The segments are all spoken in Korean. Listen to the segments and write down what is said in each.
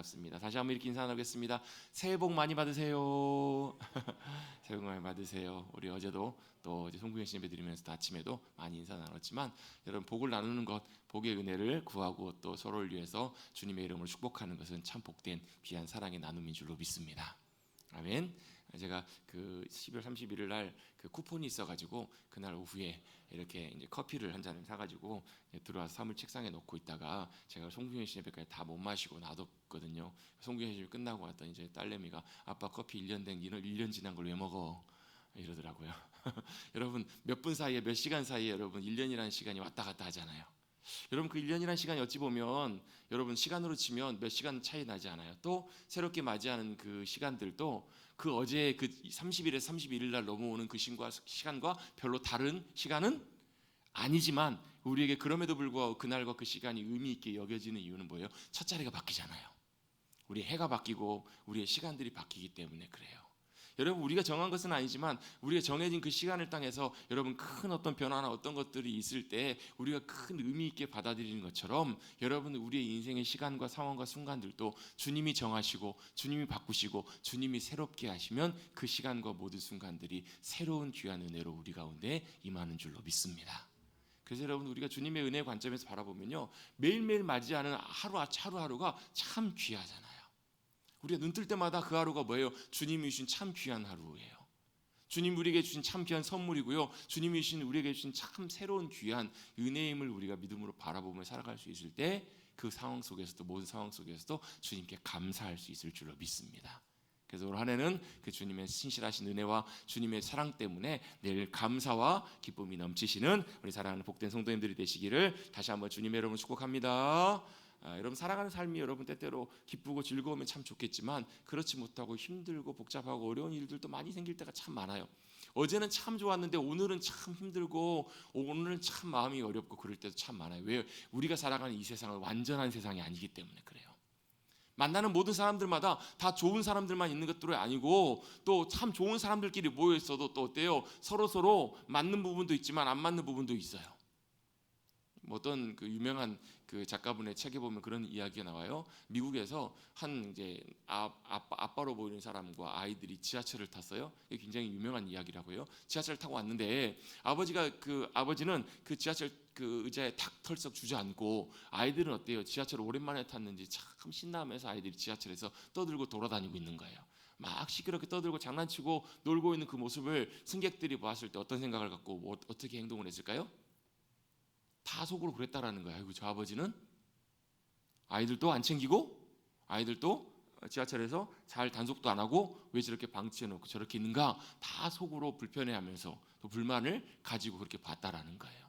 반갑습니다. 다시 한번 이렇게 인사 나누겠습니다. 새해 복 많이 받으세요. 새해 복 많이 받으세요. 우리 어제도 또 어제 송구현 씨 예배 드리면서 또 아침에도 많이 인사 나눴지만 여러분 복을 나누는 것, 복의 은혜를 구하고 또 서로를 위해서 주님의 이름으로 축복하는 것은 참 복된 귀한 사랑의 나눔인 줄로 믿습니다. 아멘. 제가 그 12월 31일 날 그 쿠폰이 있어가지고 그날 오후에 이렇게 이제 커피를 한 잔을 사가지고 들어와서 사물 책상에 놓고 있다가 제가 송구현 씨 예배까지 다 못 마시고 놔뒀거든요. 송구현 씨 끝나고 왔더니 이제 딸내미가 아빠 커피 1년 된 니는 1년 지난 걸 왜 먹어? 이러더라고요. 여러분 몇 분 사이에 몇 시간 사이에 여러분 1년이라는 시간이 왔다 갔다 하잖아요. 여러분 그 1년이라는 시간이 어찌 보면 여러분 시간으로 치면 몇 시간 차이 나지 않아요. 또 새롭게 맞이하는 그 시간들도 그 어제 그 30일에서 31일 날 넘어오는 그 시간과 별로 다른 시간은 아니지만 우리에게 그럼에도 불구하고 그날과 그 시간이 의미 있게 여겨지는 이유는 뭐예요? 첫자리가 바뀌잖아요. 우리 해가 바뀌고 우리의 시간들이 바뀌기 때문에 그래요. 여러분 우리가 정한 것은 아니지만 우리가 정해진 그 시간을 땅에서 여러분 큰 어떤 변화나 어떤 것들이 있을 때 우리가 큰 의미 있게 받아들이는 것처럼 여러분 우리의 인생의 시간과 상황과 순간들도 주님이 정하시고 주님이 바꾸시고 주님이 새롭게 하시면 그 시간과 모든 순간들이 새로운 귀한 은혜로 우리 가운데 임하는 줄로 믿습니다. 그래서 여러분 우리가 주님의 은혜의 관점에서 바라보면요 매일매일 맞이하는 하루하루가 참 귀하잖아요. 우리가 눈 뜰 때마다 그 하루가 뭐예요? 주님이 주신 참 귀한 하루예요. 주님 우리에게 주신 참 귀한 선물이고요. 주님이 주신 우리에게 주신 참 새로운 귀한 은혜임을 우리가 믿음으로 바라보며 살아갈 수 있을 때 그 상황 속에서도 모든 상황 속에서도 주님께 감사할 수 있을 줄로 믿습니다. 그래서 올 한 해는 그 주님의 신실하신 은혜와 주님의 사랑 때문에 늘 감사와 기쁨이 넘치시는 우리 사랑하는 복된 성도님들이 되시기를 다시 한번 주님의 이름으로 축복합니다. 여러분 살아가는 삶이 여러분 때때로 기쁘고 즐거우면 참 좋겠지만 그렇지 못하고 힘들고 복잡하고 어려운 일들도 많이 생길 때가 참 많아요. 어제는 참 좋았는데 오늘은 참 힘들고 오늘은 참 마음이 어렵고 그럴 때도 참 많아요. 왜? 우리가 살아가는 이 세상은 완전한 세상이 아니기 때문에 그래요. 만나는 모든 사람들마다 다 좋은 사람들만 있는 것들이 아니고 또 참 좋은 사람들끼리 모여 있어도 또 어때요? 서로 맞는 부분도 있지만 안 맞는 부분도 있어요. 어떤 그 유명한 그 작가분의 책에 보면 그런 이야기가 나와요. 미국에서 한 이제 아빠로 보이는 사람과 아이들이 지하철을 탔어요. 이게 굉장히 유명한 이야기라고요. 지하철을 타고 왔는데 아버지는 그 지하철 그 의자에 탁 털썩 주저앉고 아이들은 어때요? 지하철을 오랜만에 탔는지 참 신나면서 아이들이 지하철에서 떠들고 돌아다니고 있는 거예요. 막 시끄럽게 떠들고 장난치고 놀고 있는 그 모습을 승객들이 봤을 때 어떤 생각을 갖고 어떻게 행동을 했을까요? 다 속으로 그랬다라는 거예요. 아이고 저 아버지는 아이들도 안 챙기고 아이들도 지하철에서 잘 단속도 안 하고 왜 저렇게 방치해놓고 저렇게 있는가 다 속으로 불편해하면서 또 불만을 가지고 그렇게 봤다라는 거예요.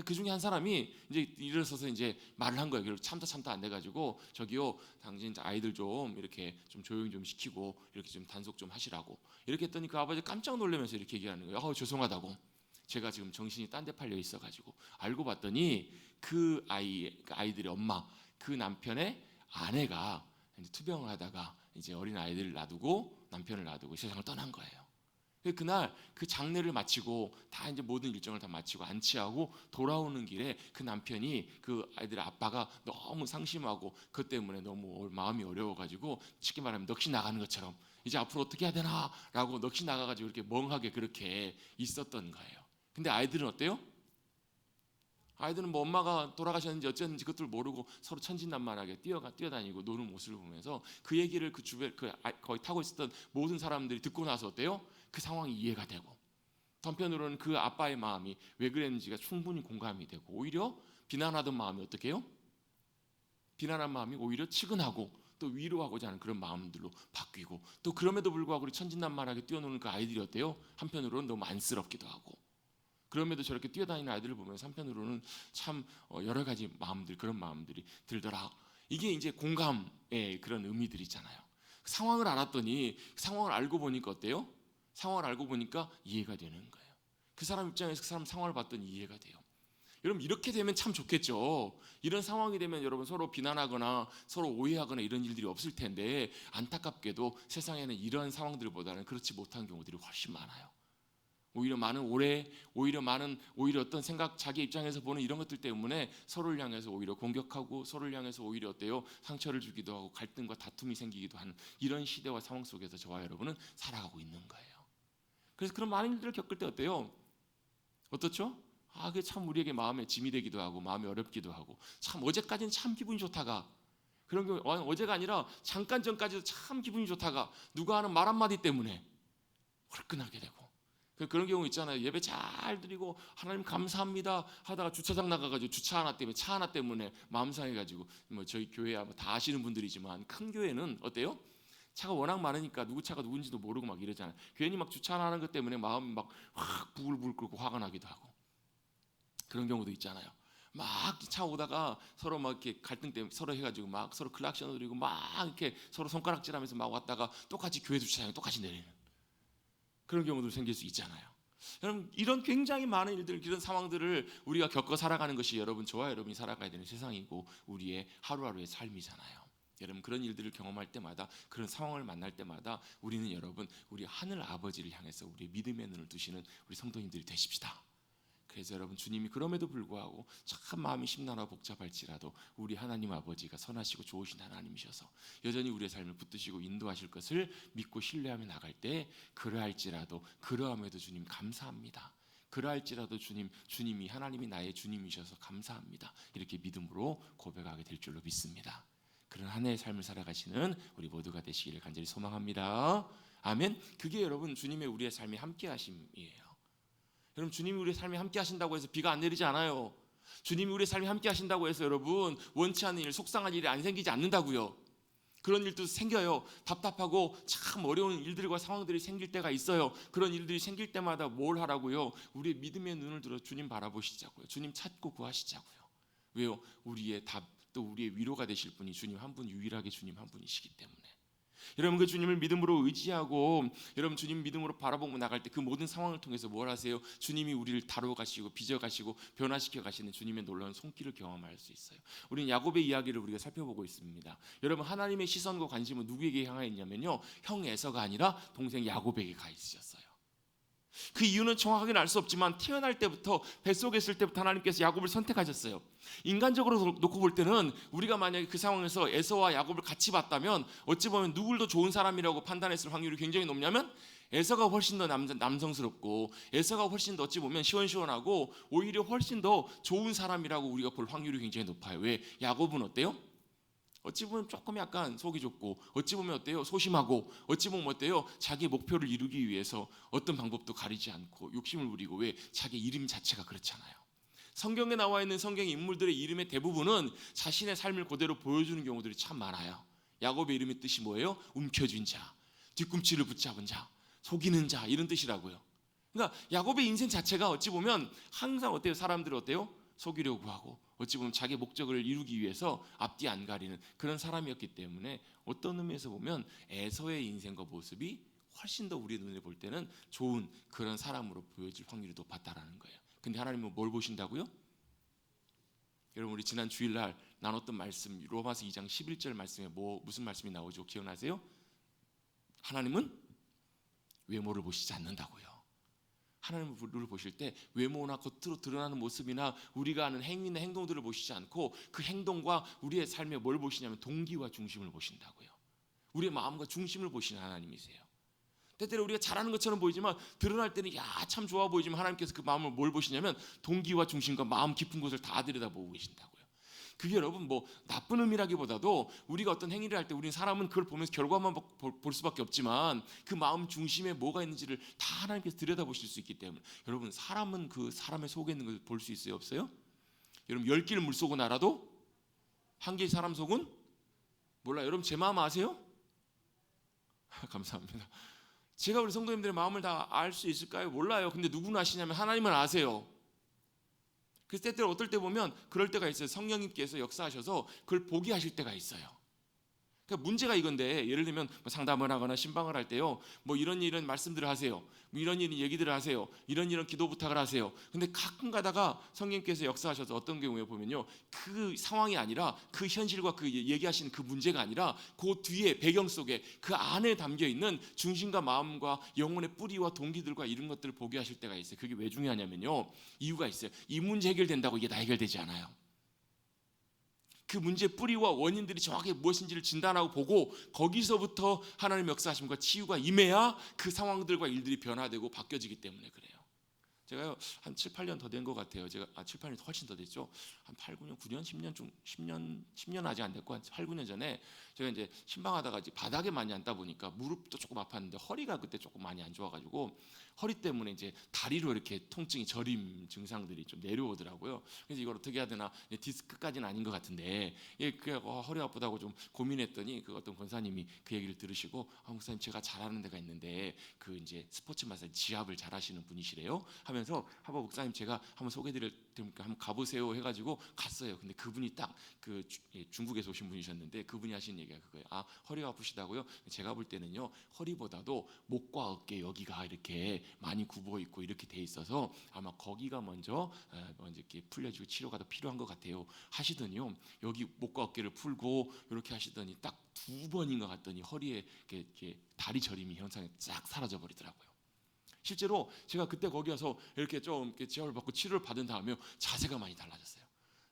그 중에 한 사람이 이제 일어서서 이제 말을 한 거예요. 참다 안 돼가지고 저기요 당신 아이들 좀 이렇게 좀 조용히 좀 시키고 이렇게 좀 단속 좀 하시라고 이렇게 했더니 그 아버지 깜짝 놀라면서 이렇게 얘기하는 거예요. 죄송하다고. 제가 지금 정신이 딴 데 팔려 있어가지고 알고 봤더니 그 아이들의 엄마 그 남편의 아내가 이제 투병을 하다가 이제 어린 아이들을 놔두고 남편을 놔두고 세상을 떠난 거예요. 그날 그 장례를 마치고 다 이제 모든 일정을 다 마치고 안치하고 돌아오는 길에 그 남편이 그 아이들의 아빠가 너무 상심하고 그것 때문에 너무 마음이 어려워가지고 쉽게 말하면 넋이 나가는 것처럼 이제 앞으로 어떻게 해야 되나라고 넋이 나가가지고 이렇게 멍하게 그렇게 있었던 거예요. 근데 아이들은 어때요? 아이들은 뭐 엄마가 돌아가셨는지 어쨌는지 그것들 모르고 서로 천진난만하게 뛰어다니고 노는 모습을 보면서 그 얘기를 그 주변 거기 타고 있었던 모든 사람들이 듣고 나서 어때요? 그 상황이 이해가 되고 한편으로는 그 아빠의 마음이 왜 그랬는지가 충분히 공감이 되고 오히려 비난하던 마음이 어떻게 해요? 비난한 마음이 오히려 측은하고 또 위로하고자 하는 그런 마음들로 바뀌고 또 그럼에도 불구하고 천진난만하게 뛰어노는 그 아이들이 어때요? 한편으로는 너무 안쓰럽기도 하고 그럼에도 저렇게 뛰어다니는 아이들을 보면서 한편으로는 참 여러 가지 마음들 그런 마음들이 들더라. 이게 이제 공감의 그런 의미들이 있잖아요. 상황을 알았더니 상황을 알고 보니까 어때요? 상황을 알고 보니까 이해가 되는 거예요. 그 사람 입장에서 그 사람 상황을 봤더니 이해가 돼요. 여러분 이렇게 되면 참 좋겠죠. 이런 상황이 되면 여러분 서로 비난하거나 서로 오해하거나 이런 일들이 없을 텐데 안타깝게도 세상에는 이런 상황들보다는 그렇지 못한 경우들이 훨씬 많아요. 오히려 많은 오해, 오히려 어떤 생각, 자기 입장에서 보는 이런 것들 때문에 서로를 향해서 오히려 공격하고 서로를 향해서 오히려 어때요? 상처를 주기도 하고 갈등과 다툼이 생기기도 하는 이런 시대와 상황 속에서 저와 여러분은 살아가고 있는 거예요. 그래서 그런 많은 일들을 겪을 때 어때요? 어떻죠? 그게 참 우리에게 마음에 짐이 되기도 하고 마음이 어렵기도 하고 참 어제까지는 참 기분이 좋다가 그런 경우 어제가 아니라 잠깐 전까지도 참 기분이 좋다가 누가 하는 말 한마디 때문에 화끈하게 되고 그런 경우 있잖아요. 예배 잘 드리고 하나님 감사합니다 하다가 주차장 나가가지고 주차 하나 때문에 차 하나 때문에 마음 상해가지고 뭐 저희 교회 아마 다 아시는 분들이지만 큰 교회는 어때요? 차가 워낙 많으니까 누구 차가 누군지도 모르고 막 이러잖아요. 괜히 막 주차하는 것 때문에 마음이 막 확 부글부글 끓고 화가 나기도 하고 그런 경우도 있잖아요. 막 차 오다가 서로 막 이렇게 갈등 때문에 서로 해가지고 막 서로 클락션 울리고 막 이렇게 서로 손가락질하면서 막 왔다가 똑같이 교회 주차장에 똑같이 내리는 그런 경우도 생길 수 있잖아요. 여러분 이런 굉장히 많은 일들 이런 상황들을 우리가 겪어 살아가는 것이 여러분 저와 여러분이 살아가야 되는 세상이고 우리의 하루하루의 삶이잖아요. 여러분 그런 일들을 경험할 때마다 그런 상황을 만날 때마다 우리는 여러분 우리 하늘 아버지를 향해서 우리의 믿음의 눈을 뜨시는 우리 성도님들이 되십시다. 그래서 여러분 주님이 그럼에도 불구하고 참 마음이 심란하고 복잡할지라도 우리 하나님 아버지가 선하시고 좋으신 하나님이셔서 여전히 우리의 삶을 붙드시고 인도하실 것을 믿고 신뢰하며 나갈 때 그러할지라도 그러함에도 주님 감사합니다. 그러할지라도 주님이 하나님이 나의 주님이셔서 감사합니다. 이렇게 믿음으로 고백하게 될 줄로 믿습니다. 그런 한 해의 삶을 살아가시는 우리 모두가 되시기를 간절히 소망합니다. 아멘. 그게 여러분 주님의 우리의 삶의 함께 하심이에요. 여러분 주님이 우리의 삶에 함께 하신다고 해서 비가 안 내리지 않아요. 주님이 우리의 삶에 함께 하신다고 해서 여러분 원치 않는 일, 속상한 일이 안 생기지 않는다고요. 그런 일도 생겨요. 답답하고 참 어려운 일들과 상황들이 생길 때가 있어요. 그런 일들이 생길 때마다 뭘 하라고요? 우리의 믿음의 눈을 들어 주님 바라보시자고요. 주님 찾고 구하시자고요. 왜요? 우리의 답, 또 우리의 위로가 되실 분이 주님 한 분, 유일하게 주님 한 분이시기 때문에 여러분 그 주님을 믿음으로 의지하고 여러분 주님 믿음으로 바라보고 나갈 때 그 모든 상황을 통해서 뭘 하세요? 주님이 우리를 다루어 가시고 빚어 가시고 변화시켜 가시는 주님의 놀라운 손길을 경험할 수 있어요. 우리는 야곱의 이야기를 우리가 살펴보고 있습니다. 여러분 하나님의 시선과 관심은 누구에게 향해 있냐면요, 형 에서가 아니라 동생 야곱에게 가 있었어요. 그 이유는 정확하게는 알 수 없지만 태어날 때부터 뱃속에 있을 때부터 하나님께서 야곱을 선택하셨어요. 인간적으로 놓고 볼 때는 우리가 만약에 그 상황에서 에서와 야곱을 같이 봤다면 어찌 보면 누굴 더 좋은 사람이라고 판단했을 확률이 굉장히 높냐면 에서가 훨씬 더 남성스럽고 에서가 훨씬 더 어찌 보면 시원시원하고 오히려 훨씬 더 좋은 사람이라고 우리가 볼 확률이 굉장히 높아요. 왜? 야곱은 어때요? 어찌 보면 조금 약간 속이 좁고 어찌 보면 어때요? 소심하고 어찌 보면 어때요? 자기 목표를 이루기 위해서 어떤 방법도 가리지 않고 욕심을 부리고 왜? 자기 이름 자체가 그렇잖아요. 성경에 나와 있는 성경 인물들의 이름의 대부분은 자신의 삶을 그대로 보여주는 경우들이 참 많아요. 야곱의 이름의 뜻이 뭐예요? 움켜쥔 자, 뒤꿈치를 붙잡은 자, 속이는 자 이런 뜻이라고요. 그러니까 야곱의 인생 자체가 어찌 보면 항상 어때요? 사람들이 어때요? 속이려고 하고 어찌 보면 자기 목적을 이루기 위해서 앞뒤 안 가리는 그런 사람이었기 때문에 어떤 의미에서 보면 에서의 인생과 모습이 훨씬 더 우리 눈에 볼 때는 좋은 그런 사람으로 보여질 확률이 높았다라는 거예요. 근데 하나님은 뭘 보신다고요? 여러분 우리 지난 주일날 나눴던 말씀 로마서 2장 11절 말씀에 무슨 말씀이 나오죠? 기억나세요? 하나님은 외모를 보시지 않는다고요. 하나님을 보실 때 외모나 겉으로 드러나는 모습이나 우리가 하는 행위나 행동들을 보시지 않고 그 행동과 우리의 삶에 뭘 보시냐면 동기와 중심을 보신다고요. 우리의 마음과 중심을 보시는 하나님이세요. 때때로 우리가 잘하는 것처럼 보이지만 드러날 때는 참 좋아 보이지만 하나님께서 그 마음을 뭘 보시냐면 동기와 중심과 마음 깊은 곳을 다 들여다보고 계신다고요. 그게 여러분 뭐 나쁜 의미라기보다도 우리가 어떤 행위를 할 때 우리는 사람은 그걸 보면서 결과만 볼 수밖에 없지만 그 마음 중심에 뭐가 있는지를 다 하나님께서 들여다보실 수 있기 때문에 여러분 사람은 그 사람의 속에 있는 걸 볼 수 있어요? 없어요? 여러분 10개를 물속은 알아도 한 개의 사람 속은 몰라요. 여러분 제 마음 아세요? 감사합니다. 제가 우리 성도님들의 마음을 다 알 수 있을까요? 몰라요. 근데 누구는 아시냐면 하나님은 아세요. 그래서 때때로 어떨 때 보면 그럴 때가 있어요. 성령님께서 역사하셔서 그걸 보게 하실 때가 있어요. 그러니까 문제가 이건데, 예를 들면 뭐 상담을 하거나 신방을 할 때요, 뭐 이런 말씀들을 하세요, 뭐 이런 얘기들을 하세요, 이런 기도 부탁을 하세요. 근데 가끔 가다가 성령께서 역사하셔서 어떤 경우에 보면요, 그 상황이 아니라 그 현실과 그 얘기하시는 그 문제가 아니라 그 뒤에 배경 속에 그 안에 담겨 있는 중심과 마음과 영혼의 뿌리와 동기들과 이런 것들을 보게 하실 때가 있어요. 그게 왜 중요하냐면요, 이유가 있어요. 이 문제 해결된다고 이게 다 해결되지 않아요. 그 문제의 뿌리와 원인들이 정확하게 무엇인지를 진단하고 보고 거기서부터 하나님의 역사하심과 치유가 임해야 그 상황들과 일들이 변화되고 바뀌어지기 때문에 그래요. 제가요 한 7, 8년 더 된 것 같아요. 제가 7, 8년 훨씬 더 됐죠. 한 8, 9년, 9년, 10년 아직 안 됐고 한 8, 9년 전에 제가 이제 신방하다가 이제 바닥에 많이 앉다 보니까 무릎도 조금 아팠는데 허리가 그때 조금 많이 안 좋아가지고 허리 때문에 이제 다리로 이렇게 통증이 저림 증상들이 좀 내려오더라고요. 그래서 이걸 어떻게 해야 되나, 디스크까지는 아닌 것 같은데 허리 아프다고 좀 고민했더니 그 어떤 권사님이 그 얘기를 들으시고, 목사님 제가 잘하는 데가 있는데 그 이제 스포츠 마사지 지압을 잘하시는 분이시래요 하면서, 목사님 제가 한번 소개드릴 테니까 한번 가보세요 해가지고 갔어요. 근데 그분이 딱 그 중국에서 오신 분이셨는데 그분이 하신 얘기가 그거예요. 허리가 아프시다고요? 제가 볼 때는요, 허리보다도 목과 어깨 여기가 이렇게 많이 굽어 있고 이렇게 돼 있어서 아마 거기가 먼저 이렇게 풀려지고 치료가 더 필요한 것 같아요 하시더니요, 여기 목과 어깨를 풀고 이렇게 하시더니 딱 2번인가 갔더니 허리에 이렇게 다리 저림이 현상이 싹 사라져 버리더라고요. 실제로 제가 그때 거기 와서 이렇게 좀 이렇게 지압을 받고 치료를 받은 다음에 자세가 많이 달라졌어요.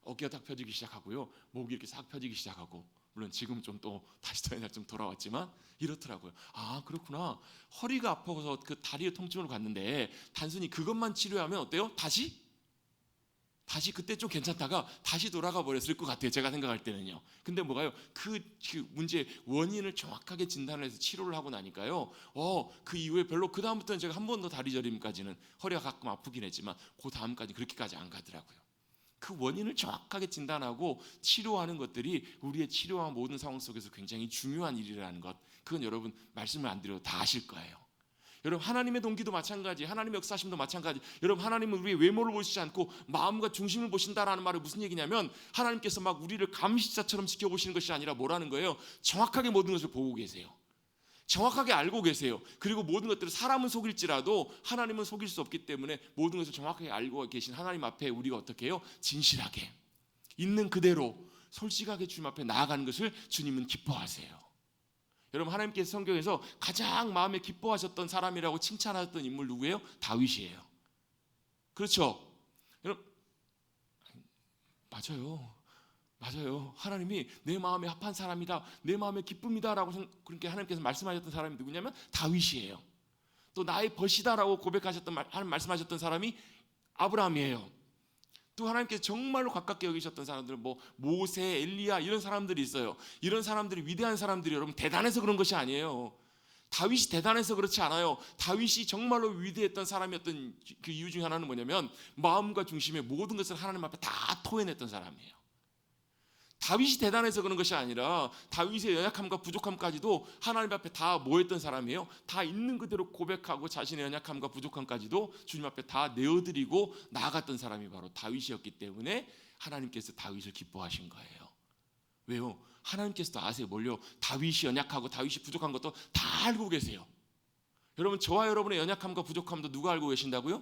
어깨가 딱 펴지기 시작하고요, 목이 이렇게 싹 펴지기 시작하고, 물론 지금 좀 또 다시 더 옛날 좀 돌아왔지만 이렇더라고요. 그렇구나. 허리가 아파서 그 다리의 통증으로 갔는데 단순히 그것만 치료하면 어때요? 다시 그때 좀 괜찮다가 다시 돌아가 버렸을 것 같아요. 제가 생각할 때는요. 근데 뭐가요? 그 문제의 원인을 정확하게 진단을 해서 치료를 하고 나니까요, 그 이후에 별로 그 다음부터는 제가 한 번 더 다리 저림까지는, 허리가 가끔 아프긴 했지만 그 다음까지 그렇게까지 안 가더라고요. 그 원인을 정확하게 진단하고 치료하는 것들이 우리의 치료와 모든 상황 속에서 굉장히 중요한 일이라는 것, 그건 여러분 말씀을 안 드려도 다 아실 거예요. 여러분 하나님의 동기도 마찬가지, 하나님의 역사심도 마찬가지. 여러분 하나님은 우리의 외모를 보시지 않고 마음과 중심을 보신다라는 말은 무슨 얘기냐면, 하나님께서 막 우리를 감시자처럼 지켜보시는 것이 아니라 뭐라는 거예요? 정확하게 모든 것을 보고 계세요. 정확하게 알고 계세요. 그리고 모든 것들을, 사람은 속일지라도 하나님은 속일 수 없기 때문에 모든 것을 정확하게 알고 계신 하나님 앞에 우리가 어떻게 해요? 진실하게 있는 그대로 솔직하게 주님 앞에 나아가는 것을 주님은 기뻐하세요. 여러분 하나님께서 성경에서 가장 마음에 기뻐하셨던 사람이라고 칭찬하셨던 인물 누구예요? 다윗이에요. 그렇죠? 여러분 맞아요. 하나님이 내 마음에 합한 사람이다, 내 마음에 기쁨이다라고 그렇게 하나님께서 말씀하셨던 사람이 누구냐면 다윗이에요. 또 나의 벗이다라고 고백하셨던, 말씀하셨던 사람이 아브라함이에요. 또 하나님께서 정말로 가깝게 여기셨던 사람들은 뭐 모세, 엘리야 이런 사람들이 있어요. 이런 사람들이 위대한 사람들이 여러분 대단해서 그런 것이 아니에요. 다윗이 대단해서 그렇지 않아요. 다윗이 정말로 위대했던 사람이었던 그 이유 중 하나는 뭐냐면, 마음과 중심의 모든 것을 하나님 앞에 다 토해냈던 사람이에요. 다윗이 대단해서 그런 것이 아니라 다윗의 연약함과 부족함까지도 하나님 앞에 다 뭐했던 사람이에요? 다 있는 그대로 고백하고 자신의 연약함과 부족함까지도 주님 앞에 다 내어드리고 나아갔던 사람이 바로 다윗이었기 때문에 하나님께서 다윗을 기뻐하신 거예요. 왜요? 하나님께서도 아세요. 뭘요? 다윗이 연약하고 다윗이 부족한 것도 다 알고 계세요. 여러분 저와 여러분의 연약함과 부족함도 누가 알고 계신다고요?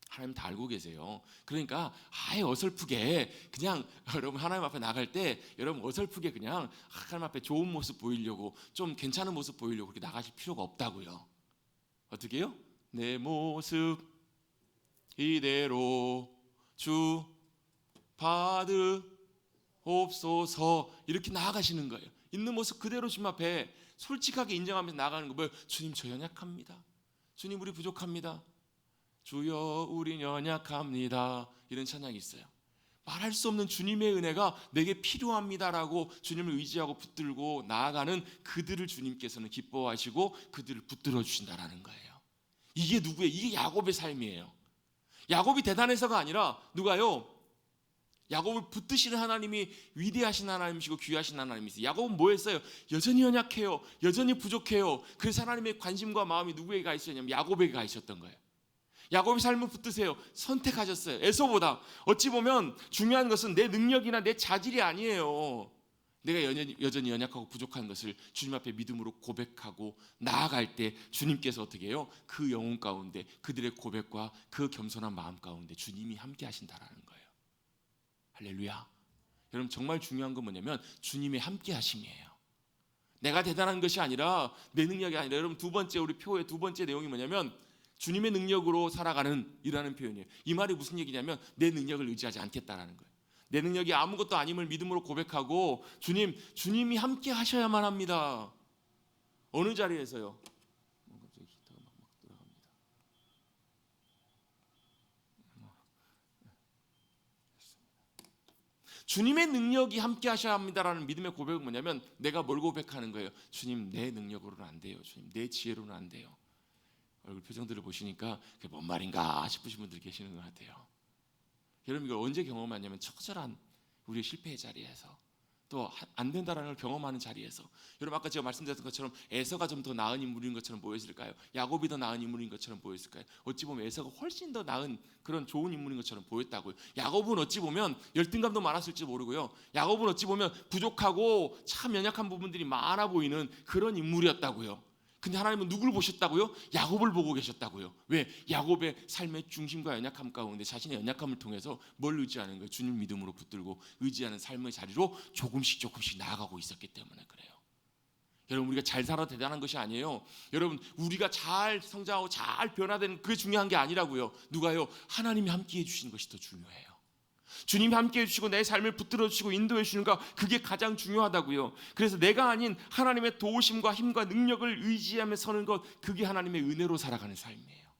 하나님 다 알고 계세요. 그러니까 아예 어설프게 그냥 여러분 하나님 앞에 나갈 때 여러분 어설프게 그냥 하나님 앞에 좋은 모습 보이려고, 좀 괜찮은 모습 보이려고 그렇게 나가실 필요가 없다고요. 어떻게 해요? 내 모습 이대로 주 받으옵소서, 이렇게 나아가시는 거예요. 있는 모습 그대로 주님 앞에 솔직하게 인정하면서 나가는 거. 뭐예요? 주님 저 연약합니다. 주님 우리 부족합니다. 주여 우린 연약합니다. 이런 찬양이 있어요. 말할 수 없는 주님의 은혜가 내게 필요합니다라고 주님을 의지하고 붙들고 나아가는 그들을 주님께서는 기뻐하시고 그들을 붙들어 주신다라는 거예요. 이게 누구예요? 이게 야곱의 삶이에요. 야곱이 대단해서가 아니라 누가요? 야곱을 붙드시는 하나님이 위대하신 하나님이시고 귀하신 하나님이세요. 야곱은 뭐 했어요? 여전히 연약해요. 여전히 부족해요. 그래서 하나님의 관심과 마음이 누구에게 가 있었냐면 야곱에게 가 있었던 거예요. 야곱의 삶을 붙드세요. 선택하셨어요. 에서보다. 어찌 보면 중요한 것은 내 능력이나 내 자질이 아니에요. 내가 여전히 연약하고 부족한 것을 주님 앞에 믿음으로 고백하고 나아갈 때 주님께서 어떻게 해요? 그 영혼 가운데 그들의 고백과 그 겸손한 마음 가운데 주님이 함께 하신다라는 거예요. 할렐루야. 여러분 정말 중요한 건 뭐냐면 주님의 함께 하심이에요. 내가 대단한 것이 아니라 내 능력이 아니라 여러분 두 번째 우리 표의 두 번째 내용이 뭐냐면 주님의 능력으로 살아가는 이라는 표현이에요. 이 말이 무슨 얘기냐면 내 능력을 의지하지 않겠다라는 거예요. 내 능력이 아무것도 아님을 믿음으로 고백하고 주님이 함께 하셔야만 합니다. 어느 자리에서요? 갑자기 기타가 막 돌아갑니다. 주님의 능력이 함께 하셔야 합니다라는 믿음의 고백은 뭐냐면 내가 뭘 고백하는 거예요? 주님 내 능력으로는 안 돼요. 주님 내 지혜로는 안 돼요. 얼굴 표정들을 보시니까 그게 뭔 말인가 싶으신 분들 계시는 것 같아요. 여러분 이걸 언제 경험하냐면 처절한 우리의 실패의 자리에서 또 안 된다라는 걸 경험하는 자리에서 여러분 아까 제가 말씀드렸던 것처럼 에서가 좀 더 나은 인물인 것처럼 보였을까요? 야곱이 더 나은 인물인 것처럼 보였을까요? 어찌 보면 에서가 훨씬 더 나은 그런 좋은 인물인 것처럼 보였다고요. 야곱은 어찌 보면 열등감도 많았을지 모르고요. 야곱은 어찌 보면 부족하고 참 연약한 부분들이 많아 보이는 그런 인물이었다고요. 근데 하나님은 누구를 보셨다고요? 야곱을 보고 계셨다고요. 왜? 야곱의 삶의 중심과 연약함 가운데 자신의 연약함을 통해서 뭘 의지하는 거예요? 주님 믿음으로 붙들고 의지하는 삶의 자리로 조금씩 나아가고 있었기 때문에 그래요. 여러분 우리가 잘 살아 대단한 것이 아니에요. 여러분 우리가 잘 성장하고 잘 변화되는 그게 중요한 게 아니라고요. 누가요? 하나님이 함께해 주시는 것이 더 중요해요. 주님이 함께해 주시고 내 삶을 붙들어 주시고 인도해 주시는가 그게 가장 중요하다고요. 그래서 내가 아닌 하나님의 도우심과 힘과 능력을 의지하며 서는 것 그게 하나님의 은혜로 살아가는 삶이에요.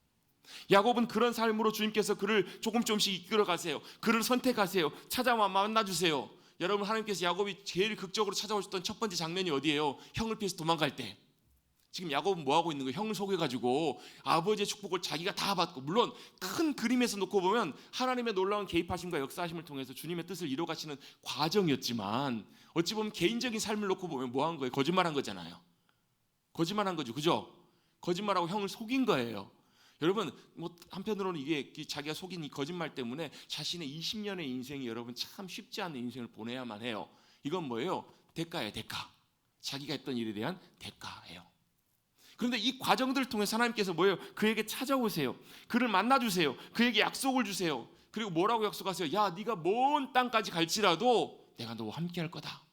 야곱은 그런 삶으로 주님께서 그를 조금씩 이끌어 가세요. 그를 선택하세요. 찾아와 만나주세요. 여러분 하나님께서 야곱이 제일 극적으로 찾아오셨던 첫 번째 장면이 어디예요? 형을 피해서 도망갈 때. 지금 야곱은 뭐하고 있는 거예요? 형을 속여가지고 아버지의 축복을 자기가 다 받고 물론 큰 그림에서 놓고 보면 하나님의 놀라운 개입하심과 역사하심을 통해서 주님의 뜻을 이뤄가시는 과정이었지만 어찌 보면 개인적인 삶을 놓고 보면 뭐한 거예요? 거짓말한 거잖아요. 거짓말한 거죠. 그죠? 거짓말하고 형을 속인 거예요. 여러분 뭐 한편으로는 이게 자기가 속인 이 거짓말 때문에 자신의 20년의 인생이 여러분 참 쉽지 않은 인생을 보내야만 해요. 이건 뭐예요? 대가예요. 대가. 자기가 했던 일에 대한 대가예요. 그런데 이 과정들을 통해서 하나님께서 뭐예요? 그에게 찾아오세요. 그를 만나주세요. 그에게 약속을 주세요. 그리고 뭐라고 약속하세요? 야 네가 먼 땅까지 갈지라도 내가 너와 함께 할 거다.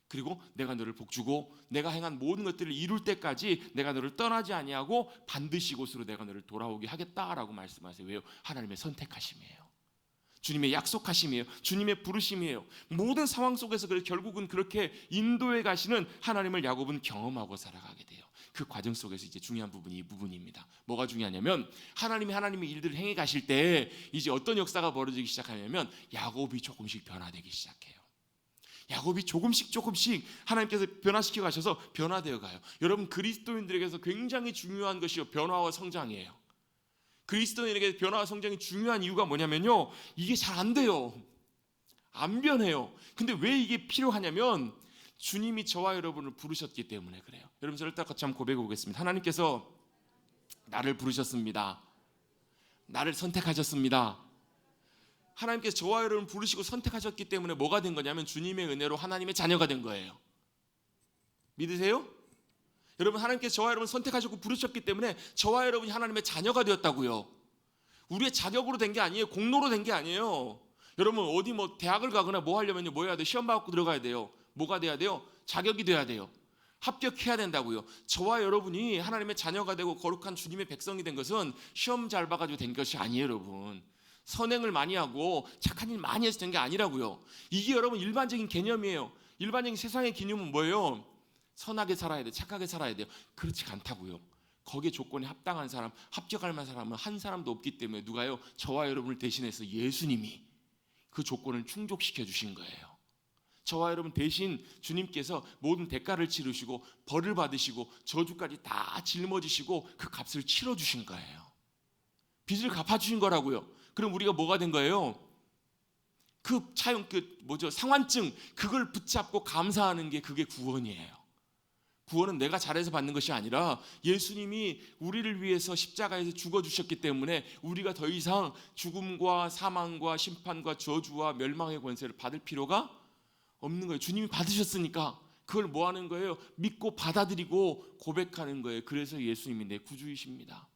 그리고 내가 너를 복주고 내가 행한 모든 것들을 이룰 때까지 내가 너를 떠나지 아니하고 반드시 이곳으로 내가 너를 돌아오게 하겠다라고 말씀하세요. 왜요? 하나님의 선택하심이에요. 주님의 약속하심이에요. 주님의 부르심이에요. 모든 상황 속에서 결국은 그렇게 인도해 가시는 하나님을 야곱은 경험하고 살아가게 돼요. 그 과정 속에서 이제 중요한 부분이 이 부분입니다. 뭐가 중요하냐면 하나님의 일들을 행해 가실 때 이제 어떤 역사가 벌어지기 시작하냐면 야곱이 조금씩 변화되기 시작해요. 야곱이 조금씩 하나님께서 변화시켜 가셔서 변화되어 가요. 여러분 그리스도인들에게서 굉장히 중요한 것이요 변화와 성장이에요. 그리스도인에게 변화와 성장이 중요한 이유가 뭐냐면요 이게 잘 안 돼요. 안 변해요. 근데 왜 이게 필요하냐면 주님이 저와 여러분을 부르셨기 때문에 그래요. 여러분 저를 딱 같이 한번 고백해 보겠습니다. 하나님께서 나를 부르셨습니다. 나를 선택하셨습니다. 하나님께서 저와 여러분을 부르시고 선택하셨기 때문에 뭐가 된 거냐면 주님의 은혜로 하나님의 자녀가 된 거예요. 믿으세요? 여러분 하나님께서 저와 여러분을 선택하셨고 부르셨기 때문에 저와 여러분이 하나님의 자녀가 되었다고요. 우리의 자격으로 된 게 아니에요. 공로로 된 게 아니에요. 여러분 어디 뭐 대학을 가거나 뭐 하려면 뭐 해야 돼요? 시험 받고 들어가야 돼요. 뭐가 돼야 돼요? 자격이 돼야 돼요. 합격해야 된다고요. 저와 여러분이 하나님의 자녀가 되고 거룩한 주님의 백성이 된 것은 시험 잘 봐가지고 된 것이 아니에요. 여러분 선행을 많이 하고 착한 일 많이 해서 된 게 아니라고요. 이게 여러분 일반적인 개념이에요. 일반적인 세상의 개념은 뭐예요? 선하게 살아야 돼, 착하게 살아야 돼요. 그렇지 않다고요. 거기에 조건에 합당한 사람, 합격할 만한 사람은 한 사람도 없기 때문에 누가요? 저와 여러분을 대신해서 예수님이 그 조건을 충족시켜 주신 거예요. 저와 여러분 대신 주님께서 모든 대가를 치르시고 벌을 받으시고 저주까지 다 짊어지시고 그 값을 치러주신 거예요. 빚을 갚아주신 거라고요. 그럼 우리가 뭐가 된 거예요? 상환증 그걸 붙잡고 감사하는 게 그게 구원이에요. 구원은 내가 잘해서 받는 것이 아니라 예수님이 우리를 위해서 십자가에서 죽어주셨기 때문에 우리가 더 이상 죽음과 사망과 심판과 저주와 멸망의 권세를 받을 필요가 없는 거예요. 주님이 받으셨으니까 그걸 뭐 하는 거예요? 믿고 받아들이고 고백하는 거예요. 그래서 예수님이 내 구주이십니다.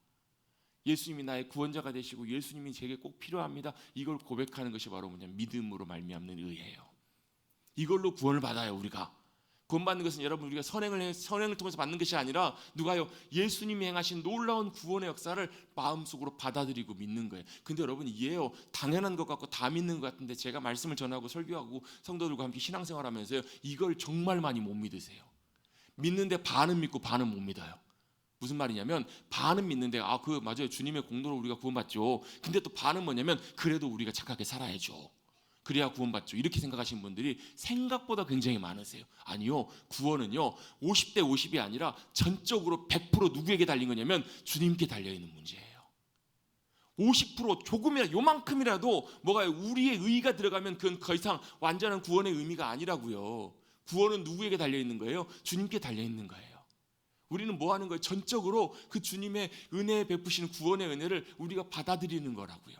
예수님이 나의 구원자가 되시고 예수님이 제게 꼭 필요합니다. 이걸 고백하는 것이 바로 뭐냐면 믿음으로 말미암는 의예요. 이걸로 구원을 받아요. 우리가 구원받는 것은 여러분 우리가 선행을 통해서 받는 것이 아니라 누가요? 예수님이 행하신 놀라운 구원의 역사를 마음속으로 받아들이고 믿는 거예요. 근데 여러분 이게요 당연한 것 같고 다 믿는 것 같은데 제가 말씀을 전하고 설교하고 성도들과 함께 신앙생활하면서요 이걸 정말 많이 못 믿으세요. 믿는데 반은 믿고 반은 못 믿어요. 무슨 말이냐면 반은 믿는데 맞아요. 주님의 공로로 우리가 구원받죠. 근데 또 반은 뭐냐면 그래도 우리가 착하게 살아야죠. 그래야 구원받죠. 이렇게 생각하시는 분들이 생각보다 굉장히 많으세요. 아니요. 구원은요 50대 50이 아니라 전적으로 100% 누구에게 달린 거냐면 주님께 달려있는 문제예요. 50% 조금이라 요만큼이라도 뭐가 우리의 의의가 들어가면 그건 더 이상 완전한 구원의 의미가 아니라고요. 구원은 누구에게 달려있는 거예요? 주님께 달려있는 거예요. 우리는 뭐 하는 거예요? 전적으로 그 주님의 은혜에 베푸시는 구원의 은혜를 우리가 받아들이는 거라고요.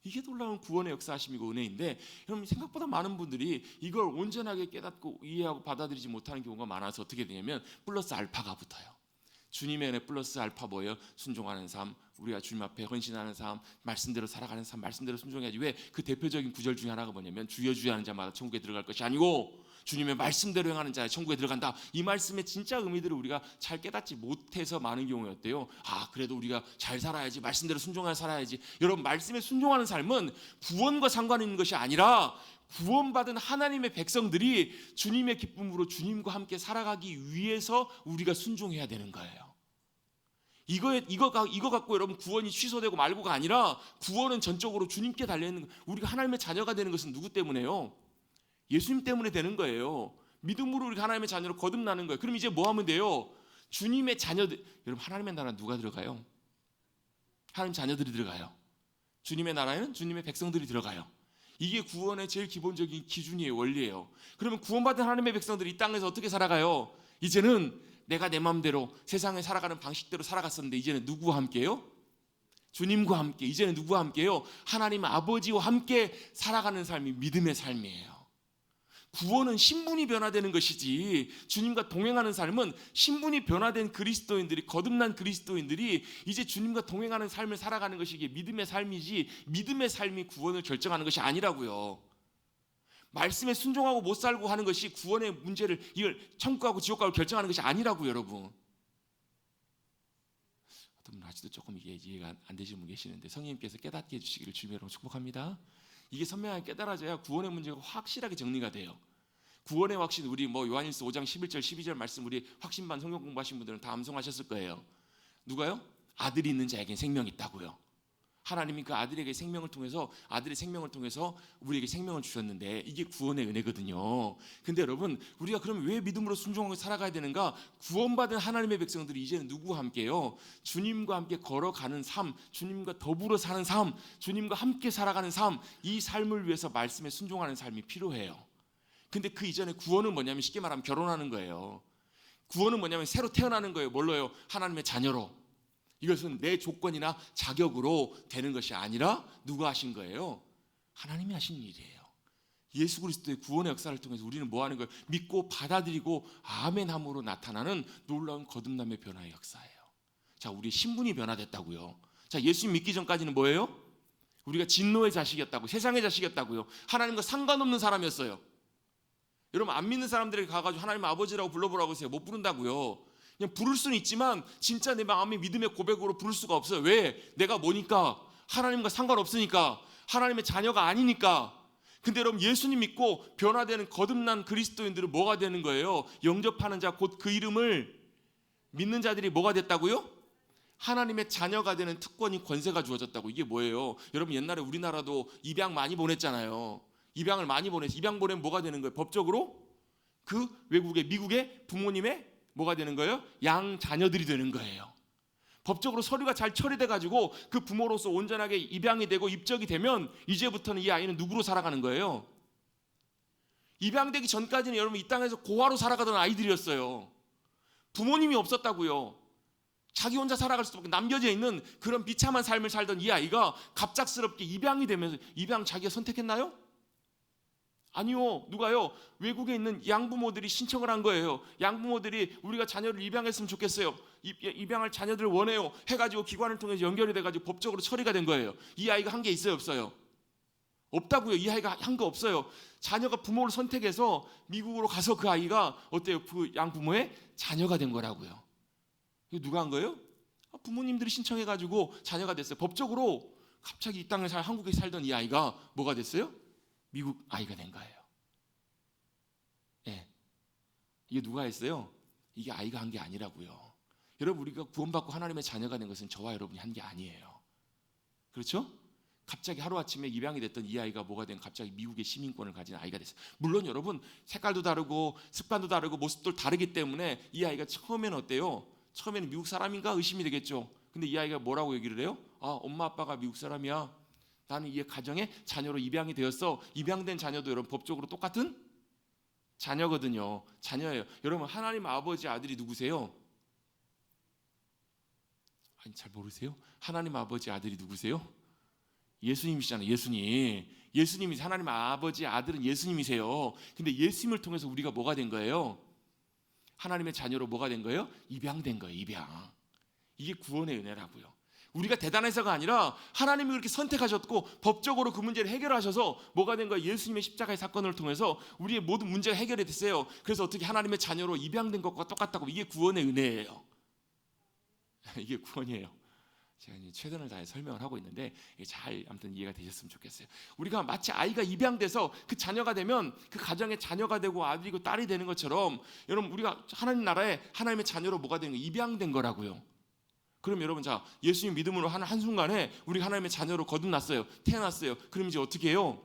이게 놀라운 구원의 역사하심이고 은혜인데 여러분 생각보다 많은 분들이 이걸 온전하게 깨닫고 이해하고 받아들이지 못하는 경우가 많아서 어떻게 되냐면 플러스 알파가 붙어요. 주님의 은혜 플러스 알파 뭐예요? 순종하는 삶, 우리가 주님 앞에 헌신하는 삶, 말씀대로 살아가는 삶, 말씀대로 순종해야지. 왜? 그 대표적인 구절 중에 하나가 뭐냐면 주여 주여 하는 자마다 천국에 들어갈 것이 아니고 주님의 말씀대로 행하는 자의 천국에 들어간다. 이 말씀의 진짜 의미들을 우리가 잘 깨닫지 못해서 많은 경우에 어때요? 그래도 우리가 잘 살아야지, 말씀대로 순종하여 살아야지. 여러분 말씀에 순종하는 삶은 구원과 상관 있는 것이 아니라 구원받은 하나님의 백성들이 주님의 기쁨으로 주님과 함께 살아가기 위해서 우리가 순종해야 되는 거예요. 이거 갖고 여러분 구원이 취소되고 말고가 아니라 구원은 전적으로 주님께 달려있는 거예요. 우리가 하나님의 자녀가 되는 것은 누구 때문에요? 예수님 때문에 되는 거예요. 믿음으로 우리가 하나님의 자녀로 거듭나는 거예요. 그럼 이제 뭐 하면 돼요? 주님의 자녀들, 여러분 하나님의 나라는 누가 들어가요? 하나님 자녀들이 들어가요. 주님의 나라에는 주님의 백성들이 들어가요. 이게 구원의 제일 기본적인 기준이에요. 원리예요. 그러면 구원받은 하나님의 백성들이 이 땅에서 어떻게 살아가요? 이제는 내가 내 마음대로 세상에 살아가는 방식대로 살아갔었는데 이제는 누구와 함께요? 주님과 함께. 이제는 누구와 함께요? 하나님 아버지와 함께 살아가는 삶이 믿음의 삶이에요. 구원은 신분이 변화되는 것이지 주님과 동행하는 삶은 신분이 변화된 그리스도인들이 거듭난 그리스도인들이 이제 주님과 동행하는 삶을 살아가는 것이 이게 믿음의 삶이지 믿음의 삶이 구원을 결정하는 것이 아니라고요. 말씀에 순종하고 못 살고 하는 것이 구원의 문제를 이걸 천국 가고 지옥 가고 결정하는 것이 아니라고요. 여러분 어떤 분 아직도 조금 이게 이해가 안 되시는 분 계시는데 성령님께서 깨닫게 해주시기를 주님으로 축복합니다. 이게 선명하게 깨달아져야 구원의 문제가 확실하게 정리가 돼요. 구원의 확신 우리 요한일서 5장 11절 12절 말씀 우리 확신반 성경 공부하신 분들은 다 암송하셨을 거예요. 누가요? 아들이 있는 자에겐 생명이 있다고요. 하나님이 그 아들에게 생명을 통해서 아들의 생명을 통해서 우리에게 생명을 주셨는데 이게 구원의 은혜거든요. 근데 여러분 우리가 그럼 왜 믿음으로 순종하고 살아가야 되는가? 구원받은 하나님의 백성들이 이제는 누구와 함께요? 주님과 함께 걸어가는 삶, 주님과 더불어 사는 삶, 주님과 함께 살아가는 삶, 이 삶을 위해서 말씀에 순종하는 삶이 필요해요. 근데 그 이전에 구원은 뭐냐면 쉽게 말하면 결혼하는 거예요. 구원은 뭐냐면 새로 태어나는 거예요. 뭘로요? 하나님의 자녀로. 이것은 내 조건이나 자격으로 되는 것이 아니라 누가 하신 거예요? 하나님이 하신 일이에요. 예수 그리스도의 구원의 역사를 통해서 우리는 뭐 하는 거예요? 믿고 받아들이고 아멘함으로 나타나는 놀라운 거듭남의 변화의 역사예요. 자, 우리 신분이 변화됐다고요. 자, 예수님 믿기 전까지는 뭐예요? 우리가 진노의 자식이었다고, 세상의 자식이었다고요. 하나님과 상관없는 사람이었어요. 여러분 안 믿는 사람들에게 가가지고 하나님 아버지라고 불러보라고 하세요. 못 부른다고요. 그냥 부를 수는 있지만 진짜 내 마음의 믿음의 고백으로 부를 수가 없어요. 왜? 내가 뭐니까? 하나님과 상관없으니까. 하나님의 자녀가 아니니까. 근데 여러분 예수님 믿고 변화되는 거듭난 그리스도인들은 뭐가 되는 거예요? 영접하는 자 곧 그 이름을 믿는 자들이 뭐가 됐다고요? 하나님의 자녀가 되는 특권이 권세가 주어졌다고. 이게 뭐예요? 여러분 옛날에 우리나라도 입양 많이 보냈잖아요. 입양을 많이 보내서 입양 보내면 뭐가 되는 거예요? 법적으로 그 외국의 미국의 부모님의 뭐가 되는 거예요? 양 자녀들이 되는 거예요. 법적으로 서류가 잘 처리돼 가지고 그 부모로서 온전하게 입양이 되고 입적이 되면 이제부터는 이 아이는 누구로 살아가는 거예요? 입양되기 전까지는 여러분 이 땅에서 고아로 살아가던 아이들이었어요. 부모님이 없었다고요. 자기 혼자 살아갈 수밖에 남겨져 있는 그런 비참한 삶을 살던 이 아이가 갑작스럽게 입양이 되면서 입양 자기가 선택했나요? 아니요. 누가요? 외국에 있는 양부모들이 신청을 한 거예요. 양부모들이 우리가 자녀를 입양했으면 좋겠어요. 입양할 자녀들을 원해요. 해가지고 기관을 통해서 연결이 돼가지고 법적으로 처리가 된 거예요. 이 아이가 한 게 있어요, 없어요? 없다고요. 이 아이가 한 거 없어요. 자녀가 부모를 선택해서 미국으로 가서 그 아이가 어때요? 그 양부모의 자녀가 된 거라고요. 이거 누가 한 거예요? 부모님들이 신청해가지고 자녀가 됐어요. 법적으로 갑자기 이 땅에 한국에 살던 이 아이가 뭐가 됐어요? 미국 아이가 된 거예요. 예. 이게 누가 했어요? 이게 아이가 한 게 아니라고요. 여러분, 우리가 구원받고 하나님의 자녀가 된 것은 저와 여러분이 한 게 아니에요. 그렇죠? 갑자기 하루아침에 입양이 됐던 이 아이가 뭐가 된 갑자기 미국의 시민권을 가진 아이가 됐어요. 물론 여러분 색깔도 다르고 습관도 다르고 모습도 다르기 때문에 이 아이가 처음에는 어때요? 처음에는 미국 사람인가 의심이 되겠죠. 근데 이 아이가 뭐라고 얘기를 해요? 엄마 아빠가 미국 사람이야. 나는 이 가정의 자녀로 입양이 되었어. 입양된 자녀도 여러분 법적으로 똑같은 자녀거든요. 자녀예요. 여러분, 하나님 아버지 아들이 누구세요? 아니, 잘 모르세요? 하나님 아버지 아들이 누구세요? 예수님이시잖아요. 예수님이 하나님 아버지 아들은 예수님이세요. 근데 예수님을 통해서 우리가 뭐가 된 거예요? 하나님의 자녀로 뭐가 된 거예요? 입양된 거예요. 입양. 이게 구원의 은혜라고요. 우리가 대단해서가 아니라 하나님이 그렇게 선택하셨고 법적으로 그 문제를 해결하셔서 뭐가 된 거예요? 예수님의 십자가의 사건을 통해서 우리의 모든 문제가 해결이 됐어요. 그래서 어떻게 하나님의 자녀로 입양된 것과 똑같다고. 이게 구원의 은혜예요. 이게 구원이에요. 제가 최선을 다해 설명을 하고 있는데 잘 아무튼 이해가 되셨으면 좋겠어요. 우리가 마치 아이가 입양돼서 그 자녀가 되면 그 가정의 자녀가 되고 아들이고 딸이 되는 것처럼 여러분, 우리가 하나님 나라에 하나님의 자녀로 뭐가 되는 거예요? 입양된 거라고요. 그럼 여러분, 자, 예수님 믿음으로 한순간에 우리가 하나님의 자녀로 거듭났어요. 태어났어요. 그럼 이제 어떻게 해요?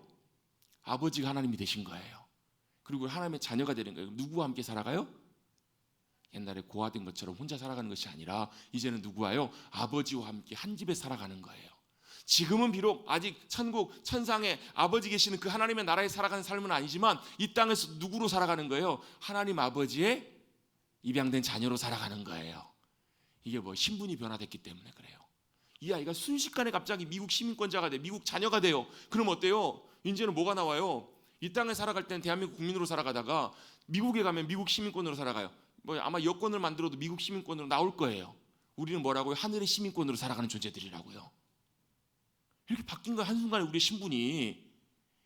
아버지가 하나님이 되신 거예요. 그리고 하나님의 자녀가 되는 거예요. 누구와 함께 살아가요? 옛날에 고아된 것처럼 혼자 살아가는 것이 아니라 이제는 누구와요? 아버지와 함께 한 집에 살아가는 거예요. 지금은 비록 아직 천국 천상에 아버지 계시는 그 하나님의 나라에 살아가는 삶은 아니지만 이 땅에서 누구로 살아가는 거예요? 하나님 아버지의 입양된 자녀로 살아가는 거예요. 이게 신분이 변화됐기 때문에 그래요. 이 아이가 순식간에 갑자기 미국 시민권자가 돼, 미국 자녀가 돼요. 그럼 어때요? 이제는 뭐가 나와요? 이 땅에 살아갈 때는 대한민국 국민으로 살아가다가 미국에 가면 미국 시민권으로 살아가요. 아마 여권을 만들어도 미국 시민권으로 나올 거예요. 우리는 뭐라고요? 하늘의 시민권으로 살아가는 존재들이라고요. 이렇게 바뀐 거 한순간에 우리의 신분이.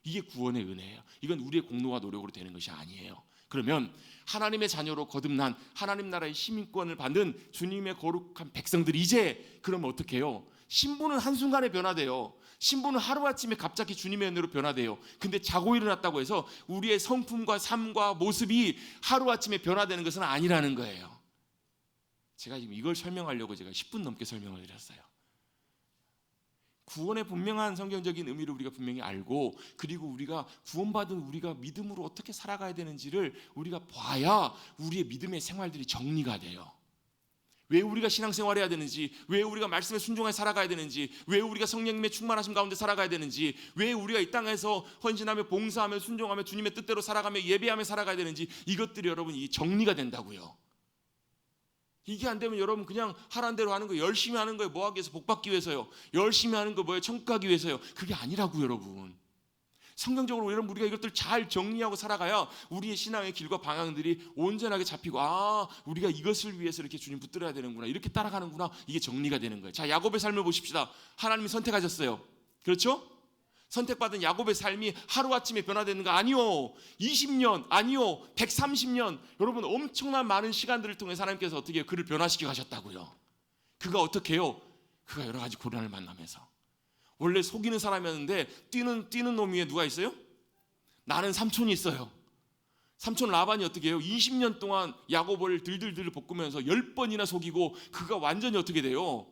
이게 구원의 은혜예요. 이건 우리의 공로와 노력으로 되는 것이 아니에요. 그러면 하나님의 자녀로 거듭난 하나님 나라의 시민권을 받는 주님의 거룩한 백성들이 이제 그러면 어떻게 해요? 신분은 한순간에 변화돼요. 신분은 하루아침에 갑자기 주님의 은혜로 변화돼요. 근데 자고 일어났다고 해서 우리의 성품과 삶과 모습이 하루아침에 변화되는 것은 아니라는 거예요. 제가 지금 이걸 설명하려고 제가 10분 넘게 설명을 드렸어요. 구원의 분명한 성경적인 의미를 우리가 분명히 알고, 그리고 우리가 구원받은 우리가 믿음으로 어떻게 살아가야 되는지를 우리가 봐야 우리의 믿음의 생활들이 정리가 돼요. 왜 우리가 신앙생활해야 되는지, 왜 우리가 말씀에 순종해 살아가야 되는지, 왜 우리가 성령님의 충만하심 가운데 살아가야 되는지, 왜 우리가 이 땅에서 헌신하며 봉사하며 순종하며 주님의 뜻대로 살아가며 예배하며 살아가야 되는지, 이것들이 여러분 이 정리가 된다고요. 이게 안 되면 여러분 그냥 하라는 대로 하는 거예요. 열심히 하는 거예요. 뭐 하기 위해서? 복 받기 위해서요. 열심히 하는 거 뭐예요? 천국 가기 위해서요. 그게 아니라고요, 여러분. 성경적으로 여러분 우리가 이것들 잘 정리하고 살아가야 우리의 신앙의 길과 방향들이 온전하게 잡히고, 우리가 이것을 위해서 이렇게 주님 붙들어야 되는구나, 이렇게 따라가는구나, 이게 정리가 되는 거예요. 자, 야곱의 삶을 보십시다. 하나님이 선택하셨어요. 그렇죠? 선택받은 야곱의 삶이 하루아침에 변화되는 거 아니요. 20년 아니요. 130년. 여러분 엄청난 많은 시간들을 통해서 하나님께서 어떻게 해요? 그를 변화시켜 가셨다고요. 그가 어떻게 해요? 그가 여러 가지 고난을 만나면서 원래 속이는 사람이었는데 뛰는 놈 위에 누가 있어요? 나는 삼촌이 있어요. 삼촌 라반이 어떻게 해요? 20년 동안 야곱을 들들들 볶으면서 10번이나 속이고 그가 완전히 어떻게 돼요?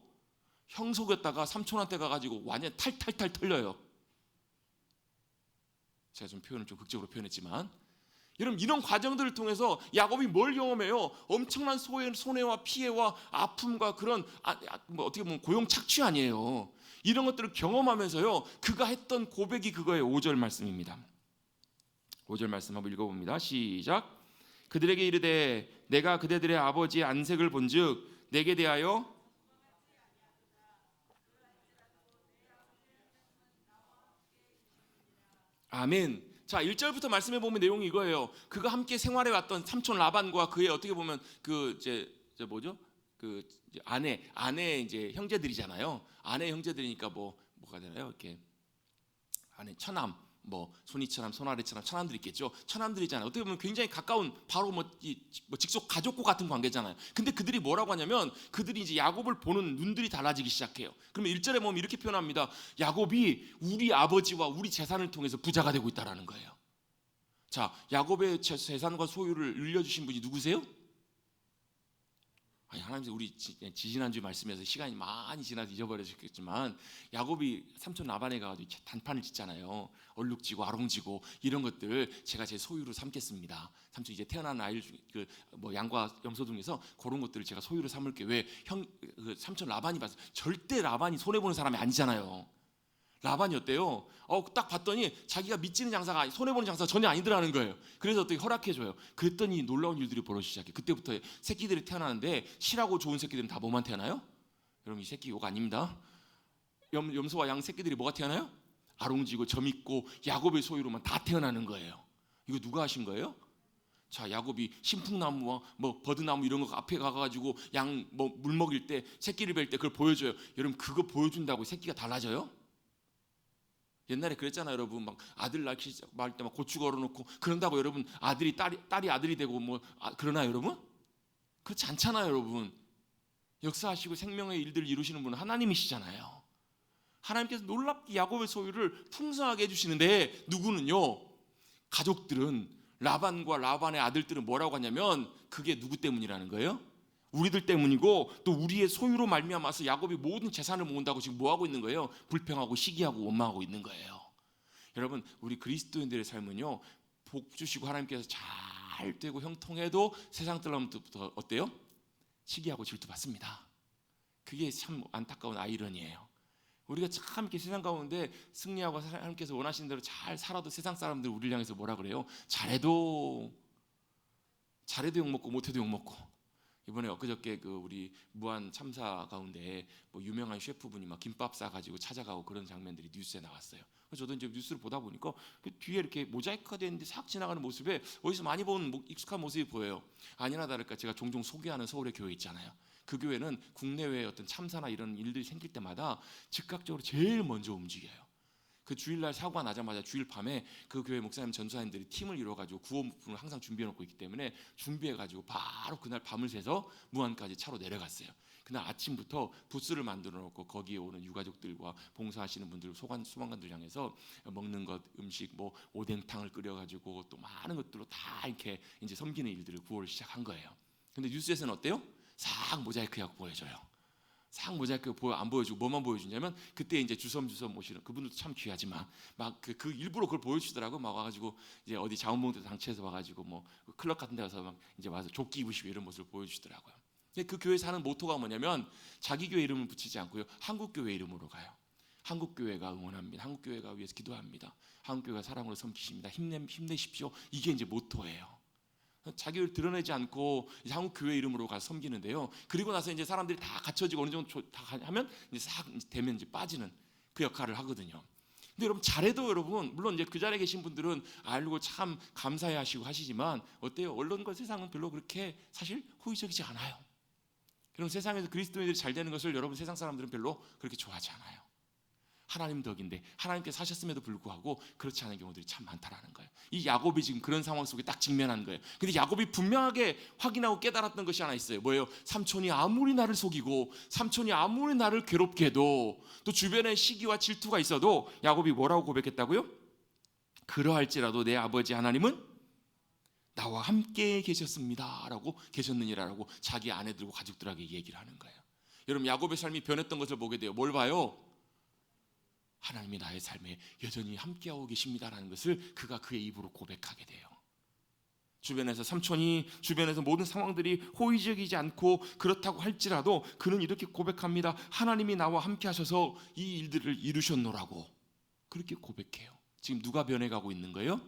형 속였다가 삼촌한테 가가지고 완전 탈탈탈 털려요. 제가 좀 표현을 좀 극적으로 표현했지만, 여러분 이런 과정들을 통해서 야곱이 뭘 경험해요? 엄청난 손해와 피해와 아픔과 그런 어떻게 보면 고용 착취 아니에요. 이런 것들을 경험하면서요, 그가 했던 고백이 그거예요. 5절 말씀입니다. 5절 말씀 한번 읽어봅니다. 시작. 그들에게 이르되 내가 그대들의 아버지의 안색을 본즉 내게 대하여 아멘. 자, 1절부터 말씀해 보면 내용이 이거예요. 그가 함께 생활해 왔던 삼촌 라반과 그의 어떻게 보면 그 이제 뭐죠? 그 이제 아내 이제 형제들이잖아요. 아내 형제들이니까 뭐가 되나요? 이렇게 아내 처남, 뭐 손이처럼 손아래처럼 처남들 있겠죠. 처남들이잖아요. 어떻게 보면 굉장히 가까운 바로 뭐 직속 가족과 같은 관계잖아요. 근데 그들이 뭐라고 하냐면 그들이 이제 야곱을 보는 눈들이 달라지기 시작해요. 그러면 1절에 보면 이렇게 표현합니다. 야곱이 우리 아버지와 우리 재산을 통해서 부자가 되고 있다라는 거예요. 자, 야곱의 재산과 소유를 늘려주신 분이 누구세요? 아니, 하나님, 우리 지지난주 말씀에서 시간이 많이 지나서 잊어버려졌겠지만 야곱이 삼촌 라반에 가가지고 단판을 짓잖아요. 얼룩지고 아롱지고 이런 것들 제가 제 소유로 삼겠습니다. 삼촌 이제 태어난 아이를 뭐 양과 염소 중에서 그런 것들을 제가 소유로 삼을게. 왜 삼촌 라반이 봐서 절대 라반이 손해 보는 사람이 아니잖아요. 라반이 어때요? 딱 봤더니 자기가 믿지는 장사가 손해보는 장사가 전혀 아니더라는 거예요. 그래서 어떻게 허락해줘요. 그랬더니 놀라운 일들이 벌어지기 시작해요. 그때부터 새끼들이 태어나는데 실하고 좋은 새끼들은 다 뭐만 태어나요? 여러분, 이 새끼 욕 아닙니다. 염소와 양 새끼들이 뭐가 태어나요? 아롱지고 점있고 야곱의 소유로만 다 태어나는 거예요. 이거 누가 하신 거예요? 자, 야곱이 신풍나무와 뭐 버드나무 이런 거 앞에 가가지고 양 뭐 물 먹일 때 새끼를 뵐 때 그걸 보여줘요. 여러분, 그거 보여준다고 새끼가 달라져요? 옛날에 그랬잖아요, 여러분. 막 아들 낳기 할 때 막 고추 걸어놓고 그런다고 여러분 딸이 아들이 되고 그러나요, 여러분? 그렇지 않잖아요, 여러분. 역사하시고 생명의 일들을 이루시는 분은 하나님이시잖아요. 하나님께서 놀랍게 야곱의 소유를 풍성하게 해주시는데 누구는요? 가족들은 라반과 라반의 아들들은 뭐라고 하냐면 그게 누구 때문이라는 거예요? 우리들 때문이고 또 우리의 소유로 말미암아서 야곱이 모든 재산을 모은다고 지금 뭐하고 있는 거예요? 불평하고 시기하고 원망하고 있는 거예요. 여러분, 우리 그리스도인들의 삶은요, 복 주시고 하나님께서 잘 되고 형통해도 세상 사람들부터 어때요? 시기하고 질투받습니다. 그게 참 안타까운 아이러니예요. 우리가 참 이렇게 세상 가운데 승리하고 하나님께서 원하시는 대로 잘 살아도 세상 사람들 우리를 향해서 뭐라 그래요? 잘해도 욕먹고 못해도 욕먹고. 이번에 엊그저께 그 우리 무한 참사 가운데 뭐 유명한 셰프분이 막 김밥 싸가지고 찾아가고 그런 장면들이 뉴스에 나왔어요. 그래서 저도 이제 뉴스를 보다 보니까 그 뒤에 이렇게 모자이크가 되어 있는데 싹 지나가는 모습에 어디서 많이 본 익숙한 모습이 보여요. 아니나 다를까 제가 종종 소개하는 서울의 교회 있잖아요. 그 교회는 국내외의 어떤 참사나 이런 일들이 생길 때마다 즉각적으로 제일 먼저 움직여요. 그 주일날 사고가 나자마자 주일 밤에 그 교회 목사님 전도사님들이 팀을 이뤄가지고 구호문을 항상 준비해놓고 있기 때문에 준비해가지고 바로 그날 밤을 새서 무안까지 차로 내려갔어요. 그날 아침부터 부스를 만들어놓고 거기에 오는 유가족들과 봉사하시는 분들, 소방관들 향해서 먹는 것, 음식, 뭐 오뎅탕을 끓여가지고 또 많은 것들로 다 이렇게 이제 섬기는 일들을 구호를 시작한 거예요. 근데 뉴스에서는 어때요? 싹 모자이크하고 보여줘요. 싹 모자이크 안 보여주고 뭐만 보여주냐면 그때 이제 주섬주섬 모시는 그분들도 참 귀하지만 막 그 일부러 그걸 보여주더라고. 막 와가지고 이제 어디 자원봉투 당체에서 와가지고 뭐 클럽 같은 데 가서 막 이제 와서 조끼 입으시고 이런 모습을 보여주더라고요. 그 교회 사는 모토가 뭐냐면 자기 교회 이름을 붙이지 않고요, 한국 교회 이름으로 가요. 한국 교회가 응원합니다. 한국 교회가 위해서 기도합니다. 한국 교회가 사랑으로 섬기십니다. 힘내십시오. 이게 이제 모토예요. 자기를 드러내지 않고 한국 교회 이름으로 가서 섬기는데요. 그리고 나서 이제 사람들이 다 갖춰지고 어느 정도 다 하면 이제 싹 되면 이제 빠지는 그 역할을 하거든요. 근데 여러분, 잘해도 여러분, 물론 이제 그 자리에 계신 분들은 알고 참 감사해하시고 하시지만 어때요? 언론과 세상은 별로 그렇게 사실 호의적이지 않아요. 그럼 세상에서 그리스도인들이 잘 되는 것을 여러분 세상 사람들은 별로 그렇게 좋아하지 않아요. 하나님 덕인데 하나님께서 하셨음에도 불구하고 그렇지 않은 경우들이 참 많다라는 거예요. 이 야곱이 지금 그런 상황 속에 딱 직면한 거예요. 근데 야곱이 분명하게 확인하고 깨달았던 것이 하나 있어요. 뭐예요? 삼촌이 아무리 나를 속이고 삼촌이 아무리 나를 괴롭게 해도 또 주변에 시기와 질투가 있어도 야곱이 뭐라고 고백했다고요? 그러할지라도 내 아버지 하나님은 나와 함께 계셨습니다 라고 계셨느니라라고 자기 아내들과 가족들에게 얘기를 하는 거예요. 여러분, 야곱의 삶이 변했던 것을 보게 돼요. 뭘 봐요? 하나님이 나의 삶에 여전히 함께하고 계십니다라는 것을 그가 그의 입으로 고백하게 돼요. 주변에서 삼촌이, 주변에서 모든 상황들이 호의적이지 않고 그렇다고 할지라도 그는 이렇게 고백합니다. 하나님이 나와 함께 하셔서 이 일들을 이루셨노라고 그렇게 고백해요. 지금 누가 변해가고 있는 거예요?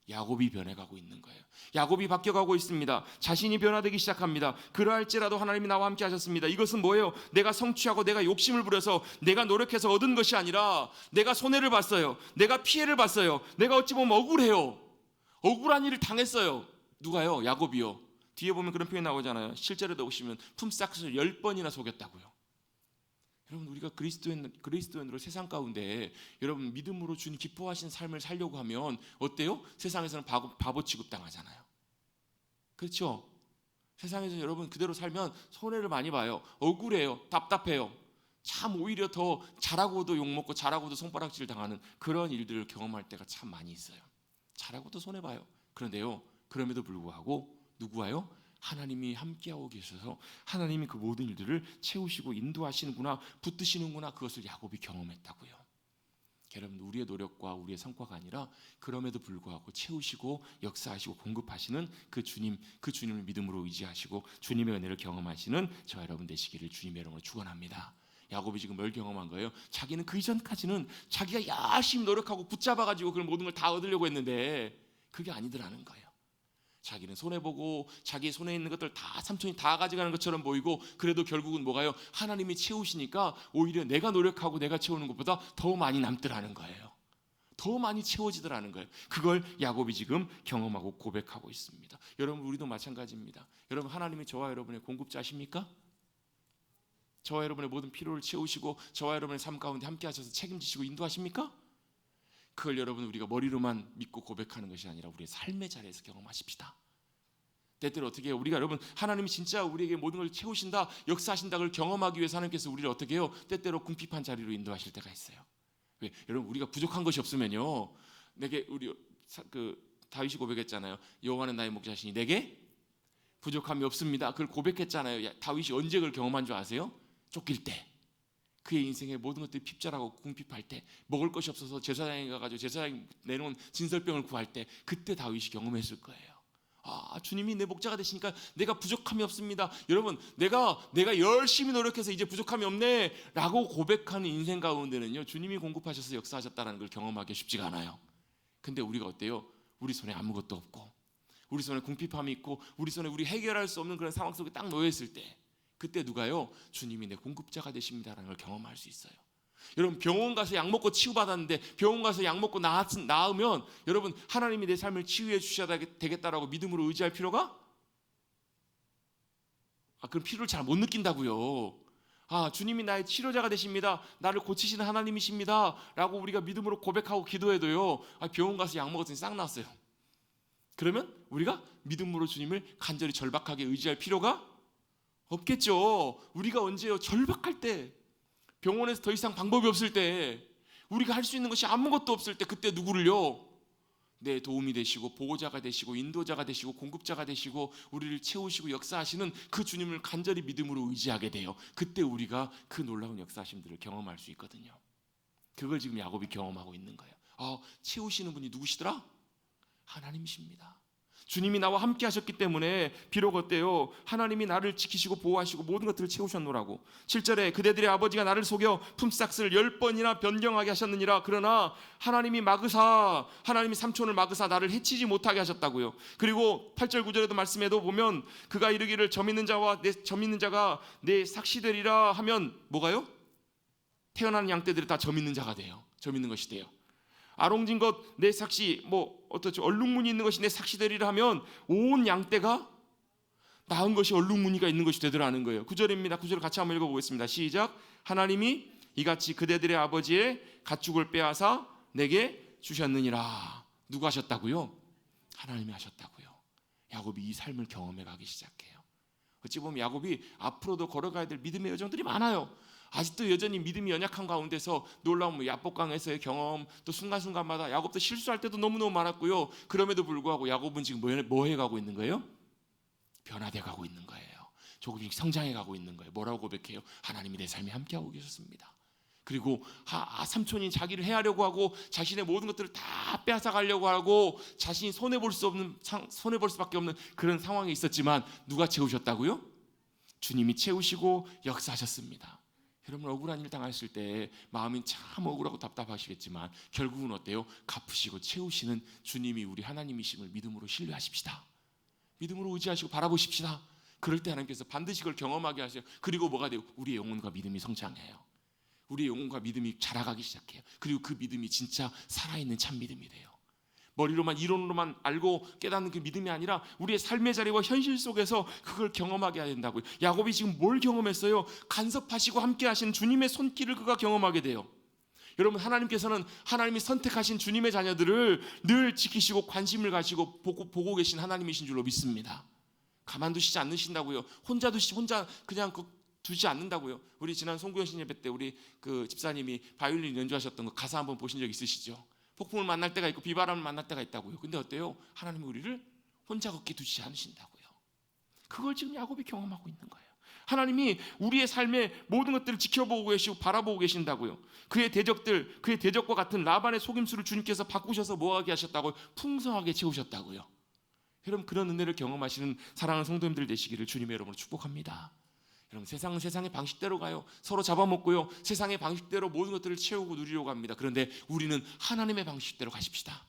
야곱이 변해가고 있는 거예요. 야곱이 바뀌어가고 있습니다. 자신이 변화되기 시작합니다. 그러할지라도 하나님이 나와 함께 하셨습니다. 이것은 뭐예요? 내가 성취하고 내가 욕심을 부려서 내가 노력해서 얻은 것이 아니라 내가 손해를 봤어요. 내가 피해를 봤어요. 내가 어찌 보면 억울해요. 억울한 일을 당했어요. 누가요? 야곱이요. 뒤에 보면 그런 표현이 나오잖아요. 실제로도 보시면 품삯을 10번이나 속였다고요. 여러분, 우리가 그리스도인으로 세상 가운데 여러분 믿음으로 주님 기뻐하시는 삶을 살려고 하면 어때요? 세상에서는 바보 취급 당하잖아요. 그렇죠? 세상에서 여러분 그대로 살면 손해를 많이 봐요. 억울해요. 답답해요. 참 오히려 더 잘하고도 욕먹고 잘하고도 손바닥질 당하는 그런 일들을 경험할 때가 참 많이 있어요. 잘하고도 손해봐요. 그런데요, 그럼에도 불구하고 누구와요? 하나님이 함께하고 계셔서 하나님이 그 모든 일들을 채우시고 인도하시는구나, 붙드시는구나, 그것을 야곱이 경험했다고요. 여러분, 우리의 노력과 우리의 성과가 아니라 그럼에도 불구하고 채우시고 역사하시고 공급하시는 그 주님을 믿음으로 의지하시고 주님의 은혜를 경험하시는 저와 여러분 되시기를 주님의 이름으로 축원합니다. 야곱이 지금 뭘 경험한 거예요? 자기는 그 이전까지는 자기가 열심히 노력하고 붙잡아가지고 그런 모든 걸 다 얻으려고 했는데 그게 아니더라는 거예요. 자기는 손해보고 자기 손에 있는 것들 다 삼촌이 다 가져가는 것처럼 보이고, 그래도 결국은 뭐가요? 하나님이 채우시니까 오히려 내가 노력하고 내가 채우는 것보다 더 많이 남더라는 거예요. 더 많이 채워지더라는 거예요. 그걸 야곱이 지금 경험하고 고백하고 있습니다. 여러분, 우리도 마찬가지입니다. 여러분, 하나님이 저와 여러분의 공급자십니까? 저와 여러분의 모든 필요를 채우시고 저와 여러분의 삶 가운데 함께 하셔서 책임지시고 인도하십니까? 그걸 여러분 우리가 머리로만 믿고 고백하는 것이 아니라 우리의 삶의 자리에서 경험하십시다. 때때로 어떻게 해요? 우리가 여러분 하나님이 진짜 우리에게 모든 걸 채우신다, 역사하신다, 그걸 경험하기 위해서 하나님께서 우리를 어떻게 해요? 때때로 궁핍한 자리로 인도하실 때가 있어요. 왜? 여러분, 우리가 부족한 것이 없으면요, 내게 우리 다윗이 고백했잖아요. 여호와는 나의 목자시니 내게 부족함이 없습니다. 그걸 고백했잖아요. 다윗이 언제 그걸 경험한 줄 아세요? 쫓길 때. 그의 인생의 모든 것들이 핍절하고 궁핍할 때, 먹을 것이 없어서 제사장에 가가지고 제사장이 내놓은 진설병을 구할 때, 그때 다윗이 경험했을 거예요. 아, 주님이 내 목자가 되시니까 내가 부족함이 없습니다. 여러분, 내가 열심히 노력해서 이제 부족함이 없네 라고 고백하는 인생 가운데는요, 주님이 공급하셔서 역사하셨다는 걸 경험하기 쉽지가 않아요. 근데 우리가 어때요? 우리 손에 아무것도 없고 우리 손에 궁핍함이 있고 우리 손에 우리 해결할 수 없는 그런 상황 속에 딱 놓여 있을 때, 그때 누가요? 주님이 내 공급자가 되십니다라는 걸 경험할 수 있어요. 여러분, 병원 가서 약 먹고 치유받았는데 병원 가서 약 먹고 나으면 여러분 하나님이 내 삶을 치유해 주셔야 되겠다라고 믿음으로 의지할 필요가? 그런 필요를 잘 못 느낀다고요. 주님이 나의 치료자가 되십니다, 나를 고치시는 하나님이십니다 라고 우리가 믿음으로 고백하고 기도해도요, 병원 가서 약 먹었더니 싹 나왔어요. 그러면 우리가 믿음으로 주님을 간절히 절박하게 의지할 필요가 없겠죠. 우리가 언제요? 절박할 때, 병원에서 더 이상 방법이 없을 때, 우리가 할 수 있는 것이 아무것도 없을 때, 그때 누구를요? 내 도움이 되시고 보호자가 되시고 인도자가 되시고 공급자가 되시고 우리를 채우시고 역사하시는 그 주님을 간절히 믿음으로 의지하게 돼요. 그때 우리가 그 놀라운 역사하심들을 경험할 수 있거든요. 그걸 지금 야곱이 경험하고 있는 거예요. 채우시는 분이 누구시더라? 하나님이십니다. 주님이 나와 함께 하셨기 때문에 비록 어때요? 하나님이 나를 지키시고 보호하시고 모든 것들을 채우셨노라고. 7절에 그대들의 아버지가 나를 속여 품삯을 10번이나 변경하게 하셨느니라. 그러나 하나님이 삼촌을 막으사 나를 해치지 못하게 하셨다고요. 그리고 8절 9절에도 말씀에도 보면 그가 이르기를 점 있는 자가 내 삭시 되리라 하면 뭐가요? 태어나는 양떼들이 다 점 있는 자가 돼요. 점 있는 것이 돼요. 아롱진 것 내 삭시, 얼룩무늬 있는 것이 내 삭시 되리라 하면 온 양떼가 나은 것이 얼룩무늬가 있는 것이 되더라는 거예요. 9절입니다. 9절 같이 한번 읽어보겠습니다. 시작. 하나님이 이같이 그대들의 아버지의 가축을 빼앗아 내게 주셨느니라. 누가 하셨다고요? 하나님이 하셨다고요. 야곱이 이 삶을 경험해 가기 시작해요. 어찌 보면 야곱이 앞으로도 걸어가야 될 믿음의 여정들이 많아요. 아직도 여전히 믿음이 연약한 가운데서 놀라운 야복강에서의 경험, 또 순간순간마다 야곱도 실수할 때도 너무너무 많았고요. 그럼에도 불구하고 야곱은 지금 뭐 해가고 있는 거예요? 변화돼 가고 있는 거예요. 조금씩 성장해 가고 있는 거예요. 뭐라고 고백해요? 하나님이 내 삶에 함께하고 계셨습니다. 그리고 삼촌이 자기를 해하려고 하고 자신의 모든 것들을 다 빼앗아 가려고 하고 자신이 손해볼 수밖에 없는 그런 상황에 있었지만 누가 채우셨다고요? 주님이 채우시고 역사하셨습니다. 여러분 억울한 일 당했을 때 마음이 참 억울하고 답답하시겠지만 결국은 어때요? 갚으시고 채우시는 주님이 우리 하나님이심을 믿음으로 신뢰하십시다. 믿음으로 의지하시고 바라보십시다. 그럴 때 하나님께서 반드시 그걸 경험하게 하세요. 그리고 뭐가 돼요? 우리의 영혼과 믿음이 성장해요. 우리의 영혼과 믿음이 자라가기 시작해요. 그리고 그 믿음이 진짜 살아있는 참 믿음이 돼요. 머리로만 이론으로만 알고 깨닫는 그 믿음이 아니라 우리의 삶의 자리와 현실 속에서 그걸 경험하게 해야 된다고요. 야곱이 지금 뭘 경험했어요? 간섭하시고 함께 하신 주님의 손길을 그가 경험하게 돼요. 여러분, 하나님께서는 하나님이 선택하신 주님의 자녀들을 늘 지키시고 관심을 가지고 보고 계신 하나님이신 줄로 믿습니다. 가만두시지 않으신다고요. 혼자 그냥 두지 않는다고요. 우리 지난 송구영신 예배 때 우리 그 집사님이 바이올린 연주하셨던 거 가사 한번 보신 적 있으시죠? 폭풍을 만날 때가 있고 비바람을 만날 때가 있다고요. 근데 어때요? 하나님이 우리를 혼자 걷게 두지 않으신다고요. 그걸 지금 야곱이 경험하고 있는 거예요. 하나님이 우리의 삶의 모든 것들을 지켜보고 계시고 바라보고 계신다고요. 그의 대적과 같은 라반의 속임수를 주님께서 바꾸셔서 뭐하게 하셨다고요? 풍성하게 채우셨다고요. 여러분, 그런 은혜를 경험하시는 사랑하는 성도님들 되시기를 주님의 이름으로 축복합니다. 여러분, 세상은 세상의 방식대로 가요. 서로 잡아먹고요. 세상의 방식대로 모든 것들을 채우고 누리려고 합니다. 그런데 우리는 하나님의 방식대로 가십시다.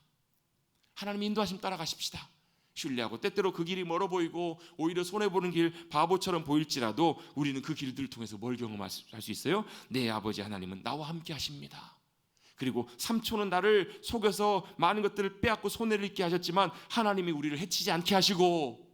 하나님의 인도하심 따라 가십시다. 신뢰하고 때때로 그 길이 멀어 보이고 오히려 손해보는 길 바보처럼 보일지라도 우리는 그 길들을 통해서 뭘 경험할 수 있어요? 내 아버지 하나님은 나와 함께 하십니다. 그리고 삼촌은 나를 속여서 많은 것들을 빼앗고 손해를 입게 하셨지만 하나님이 우리를 해치지 않게 하시고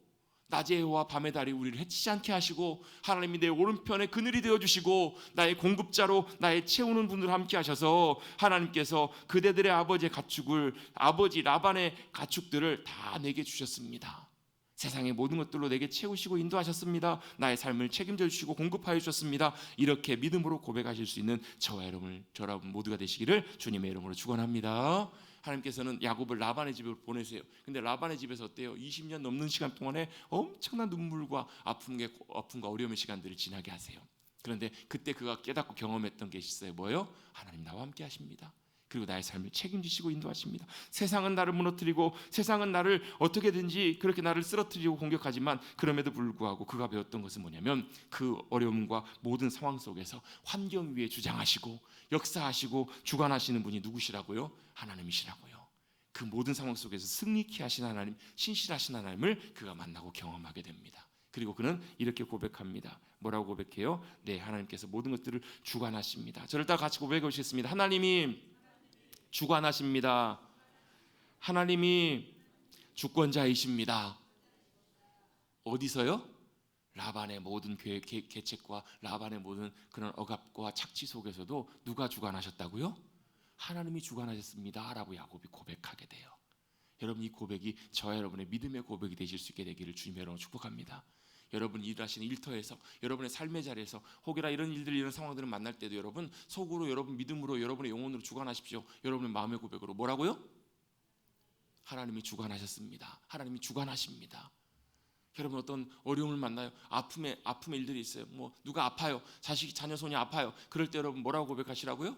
낮의 해와 밤의 달이 우리를 해치지 않게 하시고 하나님이 내 오른편에 그늘이 되어주시고 나의 공급자로 나의 채우는 분들 함께 하셔서 하나님께서 그대들의 아버지의 가축을 아버지 라반의 가축들을 다 내게 주셨습니다. 세상의 모든 것들로 내게 채우시고 인도하셨습니다. 나의 삶을 책임져 주시고 공급하여 주셨습니다. 이렇게 믿음으로 고백하실 수 있는 저와 여러분 모두가 되시기를 주님의 이름으로 축원합니다. 하나님께서는 야곱을 라반의 집으로 보내세요. 근데 라반의 집에서 어때요? 20년 넘는 시간 동안에 엄청난 눈물과 아픔과 어려움의 시간들을 지나게 하세요. 그런데 그때 그가 깨닫고 경험했던 게 있어요. 뭐예요? 하나님 나와 함께 하십니다. 그리고 나의 삶을 책임지시고 인도하십니다. 세상은 나를 무너뜨리고 세상은 나를 어떻게든지 그렇게 나를 쓰러뜨리고 공격하지만 그럼에도 불구하고 그가 배웠던 것은 뭐냐면 그 어려움과 모든 상황 속에서 환경 위에 주장하시고 역사하시고 주관하시는 분이 누구시라고요? 하나님이시라고요. 그 모든 상황 속에서 승리케 하신 하나님, 신실하신 하나님을 그가 만나고 경험하게 됩니다. 그리고 그는 이렇게 고백합니다. 뭐라고 고백해요? 네, 하나님께서 모든 것들을 주관하십니다. 저를 따라 같이 고백해 보시겠습니다. 하나님이 주관하십니다. 하나님이 주권자이십니다. 어디서요? 라반의 모든 계책과 라반의 모든 그런 억압과 착취 속에서도 누가 주관하셨다고요? 하나님이 주관하셨습니다 라고 야곱이 고백하게 돼요. 여러분, 이 고백이 저와 여러분의 믿음의 고백이 되실 수 있게 되기를 주님의 이름으로 축복합니다. 여러분 일하시는 일터에서 여러분의 삶의 자리에서 혹여나 이런 일들 이런 상황들을 만날 때도 여러분 속으로 여러분 믿음으로 여러분의 영혼으로 주관하십시오. 여러분의 마음의 고백으로 뭐라고요? 하나님이 주관하셨습니다. 하나님이 주관하십니다. 여러분 어떤 어려움을 만나요? 아픔의 일들이 있어요. 뭐 누가 아파요? 자녀 손이 아파요. 그럴 때 여러분 뭐라고 고백하시라고요?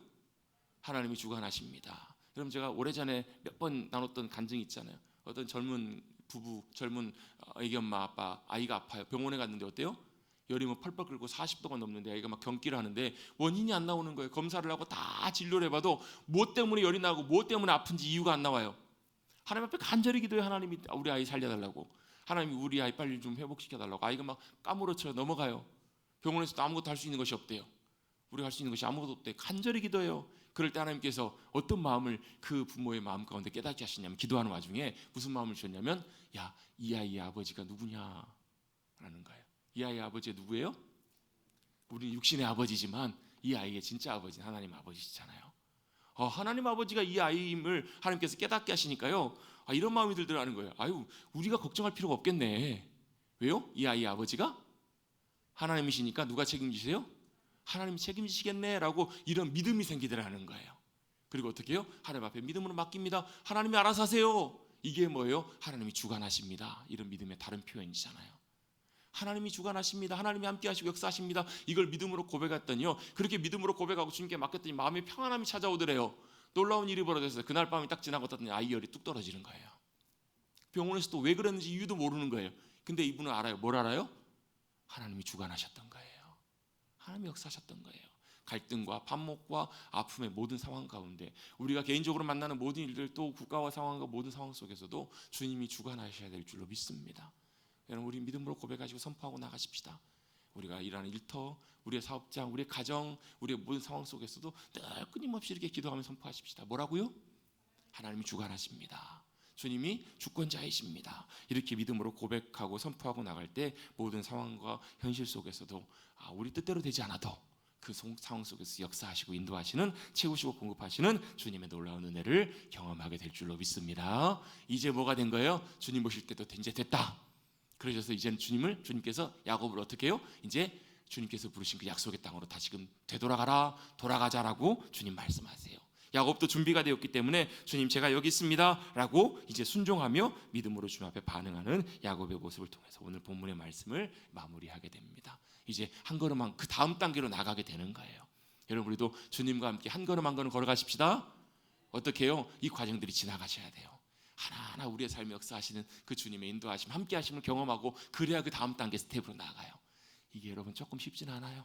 하나님이 주관하십니다. 여러분 제가 오래전에 몇 번 나눴던 간증이 있잖아요. 어떤 젊은 부부, 젊은 애기 엄마 아빠 아이가 아파요. 병원에 갔는데 어때요? 열이 뭐 펄펄 끓고 40도가 넘는데 아이가 막 경기를 하는데 원인이 안 나오는 거예요. 검사를 하고 다 진료를 해봐도 뭐 때문에 열이 나고 뭐 때문에 아픈지 이유가 안 나와요. 하나님 앞에 간절히 기도해. 하나님이 우리 아이 살려달라고. 하나님이 우리 아이 빨리 좀 회복시켜달라고. 아이가 막 까무러쳐 넘어가요. 병원에서도 아무것도 할 수 있는 것이 없대요. 우리가 할 수 있는 것이 아무것도 없대. 간절히 기도해요. 그럴 때 하나님께서 어떤 마음을 그 부모의 마음 가운데 깨닫게 하시냐면 기도하는 와중에 무슨 마음을 주셨냐면 야, 이 아이의 아버지가 누구냐 라는 거예요. 이 아이의 아버지가 누구예요? 우리 육신의 아버지지만 이 아이의 진짜 아버지는 하나님 아버지시잖아요. 하나님 아버지가 이 아이임을 하나님께서 깨닫게 하시니까요. 이런 마음이 들더라는 거예요. 아유, 우리가 걱정할 필요가 없겠네. 왜요? 이 아이의 아버지가 하나님이시니까 누가 책임지세요? 하나님이 책임지시겠네라고 이런 믿음이 생기더라는 거예요. 그리고 어떻게 해요? 하나님 앞에 믿음으로 맡깁니다. 하나님이 알아서 하세요. 이게 뭐예요? 하나님이 주관하십니다. 이런 믿음의 다른 표현이잖아요. 하나님이 주관하십니다. 하나님이 함께 하시고 역사하십니다. 이걸 믿음으로 고백했더니요. 그렇게 믿음으로 고백하고 주님께 맡겼더니 마음에 평안함이 찾아오더래요. 놀라운 일이 벌어졌어요. 그날 밤이 딱 지나고 떴더니 아이 열이 뚝 떨어지는 거예요. 병원에서도 왜 그랬는지 이유도 모르는 거예요. 근데 이분은 알아요. 뭘 알아요? 하나님이 주관하셨던 거예요. 하나님이 역사하셨던 거예요. 갈등과 반목과 아픔의 모든 상황 가운데 우리가 개인적으로 만나는 모든 일들 또 국가와 상황과 모든 상황 속에서도 주님이 주관하셔야 될 줄로 믿습니다. 여러분 우리 믿음으로 고백하시고 선포하고 나가십시다. 우리가 일하는 일터, 우리의 사업장, 우리의 가정, 우리의 모든 상황 속에서도 늘 끊임없이 이렇게 기도하며 선포하십시다. 뭐라고요? 하나님이 주관하십니다. 주님이 주권자이십니다. 이렇게 믿음으로 고백하고 선포하고 나갈 때 모든 상황과 현실 속에서도 우리 뜻대로 되지 않아도 그 상황 속에서 역사하시고 인도하시는, 채우시고 공급하시는 주님의 놀라운 은혜를 경험하게 될 줄로 믿습니다. 이제 뭐가 된 거예요? 주님 보실 때도 이제 됐다. 그러셔서 이제는 주님께서 야곱을 어떻게 해요? 이제 주님께서 부르신 그 약속의 땅으로 다시금 되돌아가라, 돌아가자라고 주님 말씀하세요. 야곱도 준비가 되었기 때문에 주님 제가 여기 있습니다 라고 이제 순종하며 믿음으로 주님 앞에 반응하는 야곱의 모습을 통해서 오늘 본문의 말씀을 마무리하게 됩니다. 이제 한 걸음 그 다음 단계로 나가게 되는 거예요. 여러분 우리도 주님과 함께 한 걸음 한 걸음 걸어가십시다. 어떻게 해요? 이 과정들이 지나가셔야 돼요. 하나하나 우리의 삶에 역사하시는 그 주님의 인도하심, 함께 하심을 경험하고 그래야 그 다음 단계 스텝으로 나가요. 이게 여러분 조금 쉽진 않아요.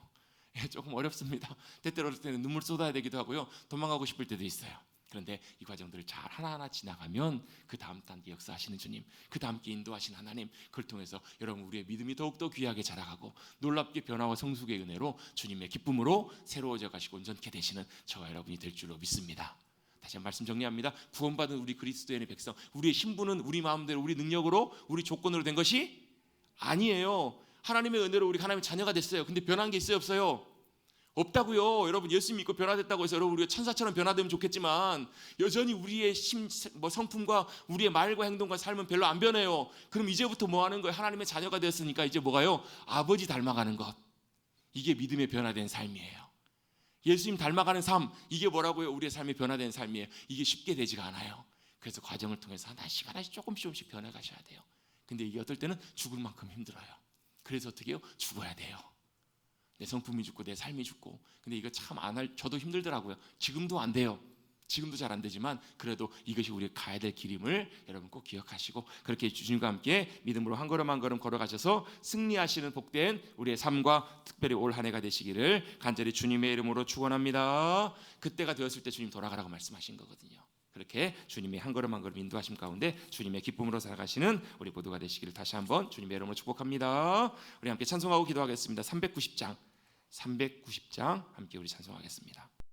조금 어렵습니다. 때때로 어릴 때는 눈물 쏟아야 되기도 하고요. 도망가고 싶을 때도 있어요. 그런데 이 과정들을 잘 하나하나 지나가면 그 다음 단계 역사하시는 주님, 그 다음 게 인도하신 하나님, 그걸 통해서 여러분 우리의 믿음이 더욱더 귀하게 자라가고 놀랍게 변화와 성숙의 은혜로 주님의 기쁨으로 새로워져 가시고 온전케 되시는 저와 여러분이 될 줄로 믿습니다. 다시 한 말씀 정리합니다. 구원받은 우리 그리스도인의 백성, 우리의 신분은 우리 마음대로 우리 능력으로 우리 조건으로 된 것이 아니에요. 하나님의 은혜로 우리 하나님의 자녀가 됐어요. 근데 변한 게 있어요, 없어요? 없다고요. 여러분 예수 믿고 변화됐다고 해서 여러분 우리가 천사처럼 변화되면 좋겠지만 여전히 우리의 성품과 우리의 말과 행동과 삶은 별로 안 변해요. 그럼 이제부터 뭐 하는 거예요? 하나님의 자녀가 되었으니까 이제 뭐가요? 아버지 닮아가는 것. 이게 믿음의 변화된 삶이에요. 예수님 닮아가는 삶, 이게 뭐라고요? 우리의 삶이 변화된 삶이에요. 이게 쉽게 되지가 않아요. 그래서 과정을 통해서 하나씩 조금씩 변해가셔야 돼요. 근데 이게 어떨 때는 죽을 만큼 힘들어요. 그래서 어떻게 해요? 죽어야 돼요. 내 성품이 죽고 내 삶이 죽고. 근데 이거 참 저도 힘들더라고요. 지금도 안 돼요. 지금도 잘 안 되지만 그래도 이것이 우리가 가야 될 길임을 여러분 꼭 기억하시고 그렇게 주님과 함께 믿음으로 한 걸음 한 걸음 걸어가셔서 승리하시는 복된 우리의 삶과 특별히 올 한 해가 되시기를 간절히 주님의 이름으로 축원합니다. 그때가 되었을 때 주님 돌아가라고 말씀하신 거거든요. 그렇게 주님의 한 걸음 한 걸음 인도하심 가운데 주님의 기쁨으로 살아가시는 우리 모두가 되시기를 다시 한번 주님의 이름으로 축복합니다. 우리 함께 찬송하고 기도하겠습니다. 390장 함께 우리 찬송하겠습니다.